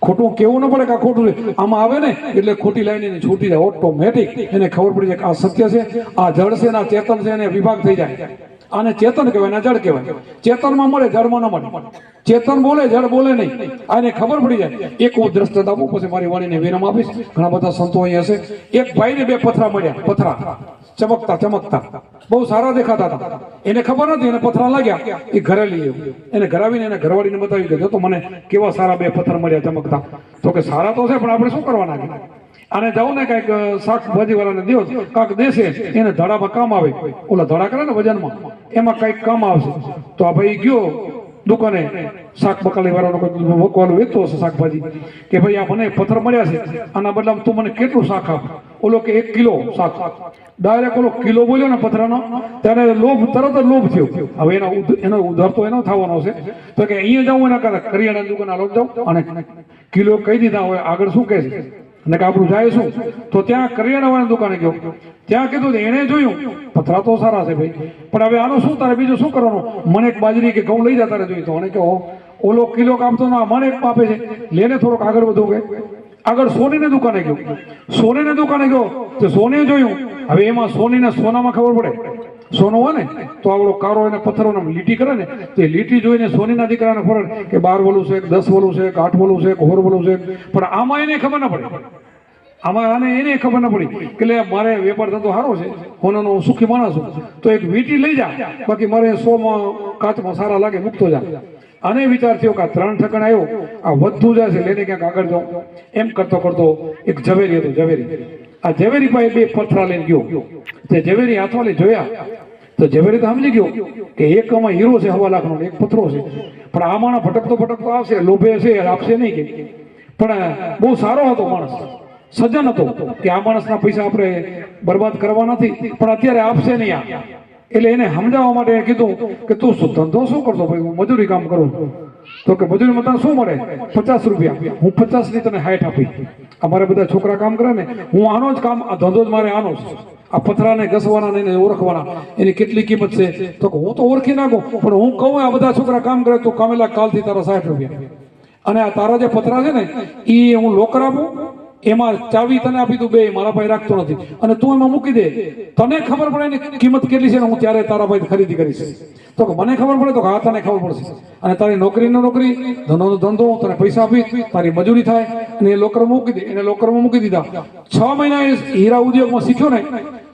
ખોટું કેવું ન પડે કે આ ખોટું છે, આમાં આવે ને એટલે ખોટી લાઈન એને છૂટી જાય ઓટોમેટિક. એને ખબર પડી જાય કે આ સત્ય છે, આ જળ છે, આ ચેતન છે, એને વિભાગ થઈ જાય. આને ચેતન કહેવાય, જળ કહેવાય. ચેતનમાં મળે, જળમાં ન મળે. ચેતન બોલે, જળ બોલે નહીં. આને ખબર પડી જાય. એક હું દ્રષ્ટાંત આપું, પછી મારી વાણીને વિરામ આપીશ. ઘણા બધા સંતો અહીં હશે. એક ભાઈને 2 પથરા મળ્યા, પથરા ચમકતા બહુ સારા દેખાતા હતા. એને ખબર નથી, એને પથરા લાગ્યા. એ ઘરે લઈ આવ્યો, એને ઘરાવીને એને ઘરવાળીને બતાવી કે જો તો મને કેવા સારા 2 પથ્થર મળ્યા ચમકતા. તો કે સારા તો છે પણ આપણે શું કરવાના? અને જાઉં ને કઈક શાકભાજી વાળાને દો, કાંક દેશે એને ધડામાં કામ આવે. ઓલા ધડા કરે ને વજનમાં, એમાં કઈક કામ આવશે. તો આ ભાઈ ગયો દુકાને, શાક બકાલી વાળાનો કોઈ મકવાનું વેચતો હશે શાકભાજી, કે ભાઈ આ મને પથ્થર મળ્યા છે, આના બદલામાં તું મને કેટલું શાક આપ? ઓલો કે 1 કિલો શાક. ડાયરેક્ટ ઓલો કિલો બોલ્યો ને પથરાનો, ત્યારે તરત જ લોભ થયો. હવે એનો ઉધાર તો એનો થવાનો છે. તો કે અહીંયા જાઉં એના કરતા કરિયાણાની દુકાન હાલો જાઉં, અને કિલો કહી દીધા. હોય આગળ શું કહે છે અને કે આપણું જાય શું? તો ત્યાં કરિયાણાવાળાની દુકાને ગયો, ત્યાં કીધું એને જોયું પથરા તો સારા છે ભાઈ, પણ હવે આનું શું, તારે બીજું શું કરવાનું? મને એક બાજરી કે ઘઉં લઈ જા તારે જોઈ. તો અને કે ઓલો કિલો કાપતો ના, મને એક આપે છે, લેને થોડોક આગળ વધુ. કે આગળ સોનીની દુકાને ગયો, સોનીની દુકાને ગયો તો સોને જોયું. હવે એમાં સોનીને સોનામાં ખબર પડે, સોનું હોય ને તો આવડો કારો એને પથ્થરો લીટી કરે ને, તો લીટી જોઈને સોનીના દીકરાને ખબર કે 12 વોલું છે, 10 વોલું છે, 8 વોલું છે, 14 વોલું છે. પણ આમાં એને ખબર ના પડે, આમાં આને એને ખબર ના પડી કે મારે વેપાર ધંધો સારો છે, હોનાનો સુખી માણસ છું, તો એક વીટી લઈ જા, બાકી મારે 100માં કાચમાં સારા લાગે મૂકતો જા. આને વિચાર થયો કે આ 3 ઠકણ આવ્યો, આ વધતું જાય છે, લઈને ક્યાંક આગળ જાઉં. એમ કરતો કરતો એક ઝવેરી હતો, આ ઝવેરી પાસે 2 પથરા લઈને ગયો. તે ઝવેરી હાથમાં લઈ જોયા તો ઝવેરી તો સમજી ગયો કે એક આમાં હીરો છે 1.5 લાખનો, એક પથરો છે. પણ આમાં ભટકતો આવશે, લોભે છે, આપશે નહીં કે. પણ બહુ સારો હતો માણસ, સજ્જન હતો કે આ માણસના પૈસા આપણે બરબાદ કરવા નથી, પણ અત્યારે આપશે નહીં આ. એટલે એને સમજાવવા માટે કીધું કે તું ધંધો શું કરતો? ભાઈ હું મજૂરી કામ કરું. તો કે મજૂરીમાં તને શું મળે? 50 રૂપિયા. હું 50 ની તને 60 આપી. અમારે બધા છોકરા કામ કરે ને, હું આનો જ કામ, આ ધંધો જ મારે આનો જ. આ પથરાને ઘસવાના નહીં, ઓળખવાના, એની કેટલી કિંમત છે? તો કે હું તો ઓળખી નાખું, પણ હું કહું આ બધા છોકરા કામ કરે તો કામેલા કાલથી તારા 60 રૂપિયા. અને આ તારા જે પથરા છે ને એ હું લોકર આપું, એમાં ચાવી તને આપી દઉં, 2 મારા પાસે રાખતો નથી, અને તું એમાં મૂકી દે. તને ખબર પડે એની કિંમત કેટલી છે ને હું ત્યારે તારા પાસે ખરીદી કરીશ. તો મને ખબર પડે તો હા તને ખબર પડશે. અને તારી નોકરીનો નોકરી, ધંધોનો ધંધો, તને પૈસા આપી, તારી મજૂરી થાય, અને એ લોકરમાં મૂકી દે. એને લોકરમાં મૂકી દીધા. 6 મહિના એ હીરા ઉદ્યોગમાં શીખ્યો ને,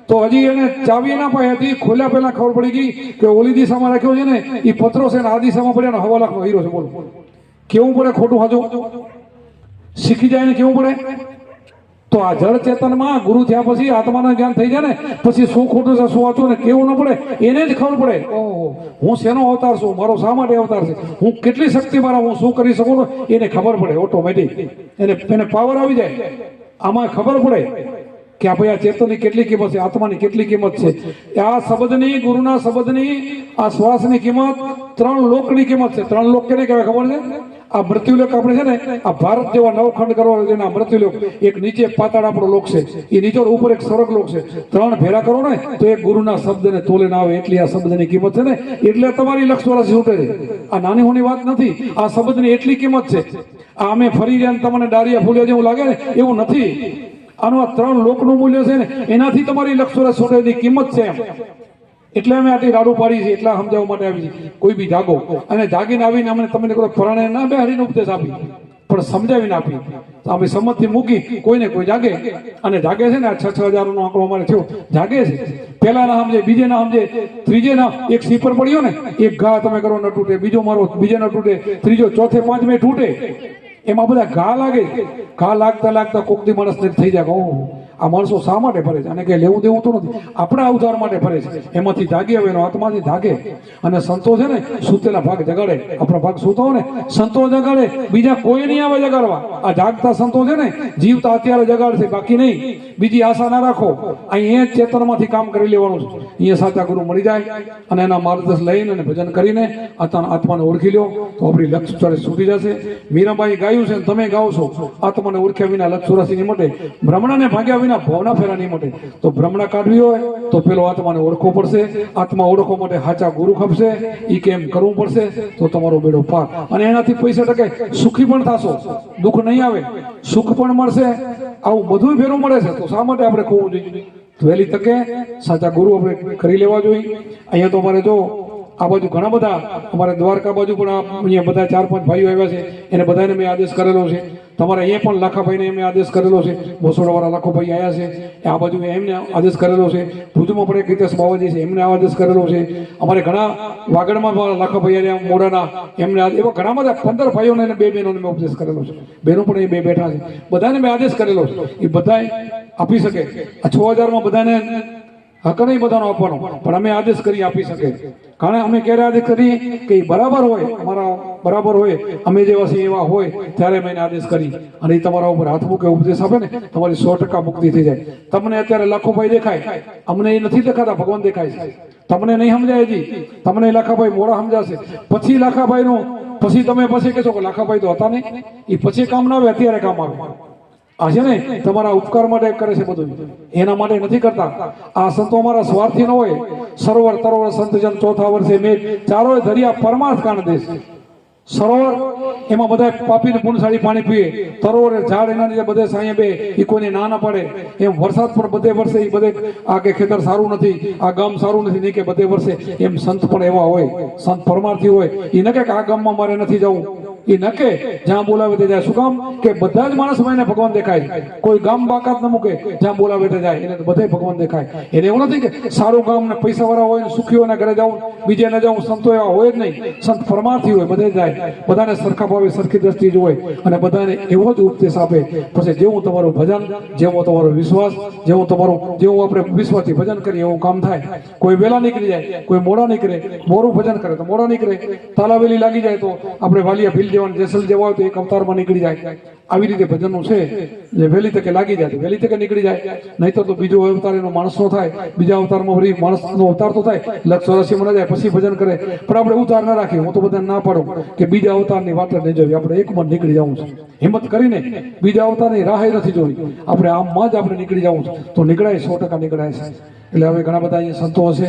તો હજી એને ચાવી ના પાઈ હતી. ખોલ્યા પહેલા ખબર પડી ગઈ કે ઓલી દિશામાં રાખ્યો છે ને એ પથરો છે ને આ દિશામાં પડ્યા 1.5 લાખનો હીરો છે. બોલો કેવું પડે ખોટું? હાજો શીખી જાય ને કેવું પડે? તો આ જળ ચેતનમાં ગુરુ થયા પછી આત્માનું જ્ઞાન થઈ જાય ને પછી શું ખોટું છે શું વાંચું ને કેવું ન પડે એને જ ખબર પડે. ઓહો, હું શેનો અવતાર છું, મારો શા માટે અવતાર છે, હું કેટલી શક્તિ મારા, હું શું કરી શકું એને ખબર પડે ઓટોમેટિક. એને પાવર આવી જાય. આમાં ખબર પડે કે આ ભાઈ આ ચેતનની કેટલી કિંમત છે, આત્માની કેટલી કિંમત છે. આ શબ્દની, ગુરુના શબ્દની, આ શ્વાસની કિંમત 3 લોકની કિંમત છે. 3 લોક કેને કહેવાય ખબર છે? આ મૃત્યુલોક આપણે છે ને, આ ભારત જેવા નવખંડ કરવા જેના મૃત્યુલોક, એક નીચે પાતાળ આપણો લોક છે, એ નીચે ઉપર એક સ્વર્ગ લોક છે. 3 ભેરા કરો ને તો એક ગુરુના શબ્દને તોલે ના આવે એટલી આ શબ્દની કિંમત છે ને. એટલે તમારી લક્ષ વર્ષ છૂટે છે. આ નાની હોની વાત નથી. આ શબ્દની એટલી કિંમત છે. આ અમે ફરી રહ્યા તમને ડાળિયા ફૂલ્યા જેવું લાગે ને એવું નથી. આનું આ 3 લોકનું મૂલ્ય છે ને, એનાથી તમારી લક્ષ વર્ષ છૂટેની કિંમત છે એમ. એટલે અમે આટલી રાડું પાડી છે, એટલા સમજાવવા માટે આવી છે. કોઈ બી જાગો, અને જાગીને આવીને અમને તમને કોઈ પરાણે ના બેહાડીને ઉપદેશ આપી, પણ સમજાવીને આપી. અમે સંમતથી મૂકી, કોઈને કોઈ જાગે, અને જાગે છે ને. આ 6,000 નો આંકડો અમારે થયો, જાગે છે. પેલા ના સમજે, બીજે ના સમજે, ત્રીજે ના, એક સીપર પડ્યો ને, એક ઘા તમે કરો ન તૂટે, બીજો મારો બીજે ન તૂટે, ત્રીજો ચોથે પાંચમે તૂટે. એમાં બધા ઘા લાગે. ઘા લાગતા લાગતા કોકદી માણસને થઈ જાય, આ માણસો શા માટે ફરે છે, અને કઈ લેવું દેવું તો નથી, આપણા અવતાર માટે ફરે છે. એમાંથી જાગે, હવે એનો આત્માથી જાગે. અને સંતો છે ને, સૂતેલા ભાગ જગાડે. આપણા ભાગ સૂતો હોય ને, સંતો જગાડે, બીજા કોઈ નહીં આવે જગાડવા. આ જાગતા સંતો છે ને, જીવતા અત્યારે જગાડશે, બાકી નહીં. બીજી આશા ના રાખો. અહીં એ ચેતનમાંથી કામ કરી લેવાનું છે. અહીંયા સાચા ગુરુ મળી જાય અને એના માર્ગદર્શન લઈને અને ભજન કરીને આત્માને ઓળખી લો તો આપણી લક્ષ્ય ચોરસ છૂટી જશે. મીરાબાઈ ગાયું છે, તમે ગાઓ છો, આત્માને ઓળખ્યા વિના લક્ષ્ય ચોરસ નહીં મટે, ભ્રમણાને ભાગ્યા વિના ભવના ફેરા નહીં મટે. તો ભ્રમણા કાઢવી હોય તો પેલો આત્માને ઓળખવો પડશે. આત્મા ઓળખવા માટે સાચા ગુરુ ખપશે. એ કેમ કરવું પડશે તો તમારો બેડો પાક. અને એનાથી પૈસા ટકે સુખી પણ થશો, દુઃખ નહીં આવે, સુખ પણ મળશે. આવું બધું ભેરું મળે છે. તો શા માટે આપણે ખોવું જોઈએ? વહેલી તકે સાચા ગુરુ આપણે કરી લેવા જોઈએ. અહીંયા તો અમારે જો આ બાજુ ઘણા બધા, અમારે દ્વારકા બાજુ પણ અહીંયા બધા 4-5 ભાઈઓ આવ્યા છે, એને બધાને મેં આદેશ કરેલો છે. તમારે અહીંયા પણ લાખાભાઈને એમને આદેશ કરેલો છે. બોસોડાવાળા લાખાભાઈ આવ્યા છે, આ બાજુ એમને આદેશ કરેલો છે. ભુજમાં પણ એક રીતેશ બાવાજી છે, એમને આદેશ કરેલો છે. અમારે ઘણા વાગડમાં લાખાભાઈ આવ્યા, મોડાના, એમને એવા ઘણા બધા 15 ભાઈઓને અને 2 બહેનોને મેં ઉપદેશ કરેલો છે. બહેનો પણ એ 2 બેઠા છે, બધાને મેં આદેશ કરેલો છે. એ બધા આપી શકે. આ 6,000 બધાને હક નહીં બધાનો આપવાનો, પણ અમે આદેશ કરી આપી શકે. કારણ અમે ક્યારે આદેશ કરી કે બરાબર હોય, અમારા બરાબર હોય, અમે જેવા છીએ એવા હોય ત્યારે મેં આદેશ કરી. અને એ તમારા ઉપર હાથ મૂકે ઉપદેશ આપે ને, તમારી 100% મુક્તિ થઈ જાય. તમને અત્યારે લાખોભાઈ દેખાય, અમને એ નથી દેખાતા, ભગવાન દેખાય છે. તમને નહીં સમજાય હજી, તમને લાખાભાઈ મોડા સમજાશે. પછી લાખાભાઈ નું પછી તમે પછી કહેશો કે લાખાભાઈ તો હતા નહીં, એ પછી કામ ના આવે, અત્યારે કામ આવે. આ છે ને તમારા ઉપકાર માટે કરે છે, બધું એના માટે નથી કરતા. આ સંતો અમારા સ્વાર્થી ન હોય. સરોવર તરોવર સંતજન ચોથા વર્ષે મેઘ, ચારોય દરિયા પરમાર્થ કાણ દેશ. સરોવર એમાં બધા પાપીને પુણસાળી પાણી પીએ, તરોવર ઝાડ એના લીધે બધે સાંયે બે, એ કોઈને ના ના પડે. એમ વરસાદ પણ બધે વરસે, એ બધે આ કે ખેતર સારું નથી, આ ગામ સારું નથી, નહીં કે બધે વરસે. એમ સંત પણ એવા હોય, સંત પરમાર્થી હોય. એ ન કે આ ગામમાં મારે નથી જવું, એ નકે જ્યાં બોલાવે તે જાય. શું કામ? કે બધા જ માણસમાં એને ભગવાન દેખાય. કોઈ ગામ બાકાત ન મૂકે, જ્યાં બોલાવે તે જાય, એને બધે ભગવાન દેખાય. એને એવું નથી કે સારું ગામ ને પૈસા વાળા હોય ને સુખીઓના ઘરે જાઉં, બીજે ન જાઉં. સંતો એવા હોય જ નહીં. સંત પરમાર્થી હોય, બધે જાય, બધાને સરખા ભાવે સરખી દ્રષ્ટિ જ હોય, અને બધાને એવો જ ઉપદેશ આપે. પછી જેવું તમારું ભજન, જેવો તમારો વિશ્વાસ, જેવું આપણે વિશ્વાસથી ભજન કરીએ એવું કામ થાય. કોઈ વહેલા નીકળી જાય, કોઈ મોડા નીકળે, મોડું ભજન કરે તો મોડા નીકળે, તાલાવેલી લાગી જાય તો આપણે વાલિયા ભીલ જેસલ જેવા હોય તો એક અવતારમાં નીકળી જાય. આવી રીતે ભજનનું છે, જે વહેલી તકે લાગી જાય તો વહેલી તકે નીકળી જાય. નહીતર તો બીજો અવતાર એનો માણસનો થાય, બીજા અવતારમાં વળી માણસનો અવતાર તો થાય, 184 જાય પછી ભજન કરે. પણ આપણે ઉતાર ના રાખીએ. હું તો બધાને ના પાડું કે બીજા અવતારની વાત નહીં જોઈ, આપણે એકમાં નીકળી જવું છે. હિંમત કરીને બીજા અવતારની રાહ નથી જોઈ, આપણે આમમાં જ આપણે નીકળી જવું છે. તો નીકળાય, 100% નીકળાય છે. એટલે હવે ઘણા બધા અહીંયા સંતો હશે,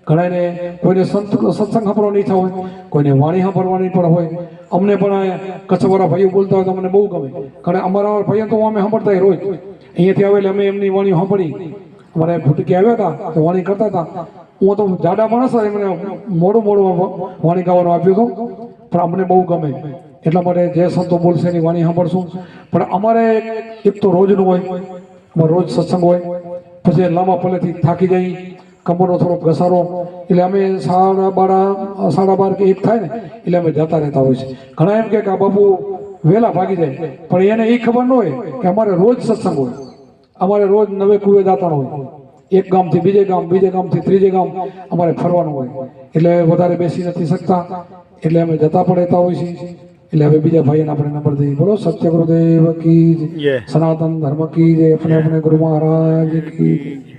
ઘણાને કોઈને સત્સંગ સાંભળવા નહીં થવા હોય, કોઈને વાણી સાંભળવાની પણ હોય. અમને પણ કચ્છવાળા ભાઈઓ બોલતા હોય તો અમને બહુ ગમે. કારણ અમારા ભાઈઓ તો અમે સાંભળતા રોજ અહીંયાથી આવે એટલે અમે એમની વાણી સાંભળી. અમારે ભૂટકી આવ્યા હતા તો વાણી કરતા હતા. હું તો જાડા માણસ એમને મોડું વાણી ગાવાનું આપ્યું હતું, પણ અમને બહુ ગમે. એટલા માટે જે સંતો બોલશે એની વાણી સાંભળશું. પણ અમારે એક તો રોજનું હોય, અમારે રોજ સત્સંગ હોય. પછી લાંબા પલેથી થાકી જાય, કમરનો થોડોક ઘસારો, એટલે અમે 12:30 કે 1 થાય ને એટલે અમે જતા રહેતા હોય છે. ઘણા એમ કે આ બાપુ વહેલા ભાગી જાય, પણ એને એ ખબર ન હોય કે અમારે રોજ સત્સંગ હોય. અમારે રોજ નવે કુવે દાતાણ હોય, એક ગામથી બીજે ગામ, બીજે ગામથી ત્રીજે ગામ અમારે ફરવાનું હોય, એટલે વધારે બેસી નથી શકતા, એટલે અમે જતા પણ રહેતા હોય છીએ. એટલે હવે બીજા ભાઈને આપણે નંબર દઈએ. બોલો સત્ય ગુરુદેવ કી જય. જય. સનાતન ધર્મ કી જય. अपने अपने गुरु महाराज की जय.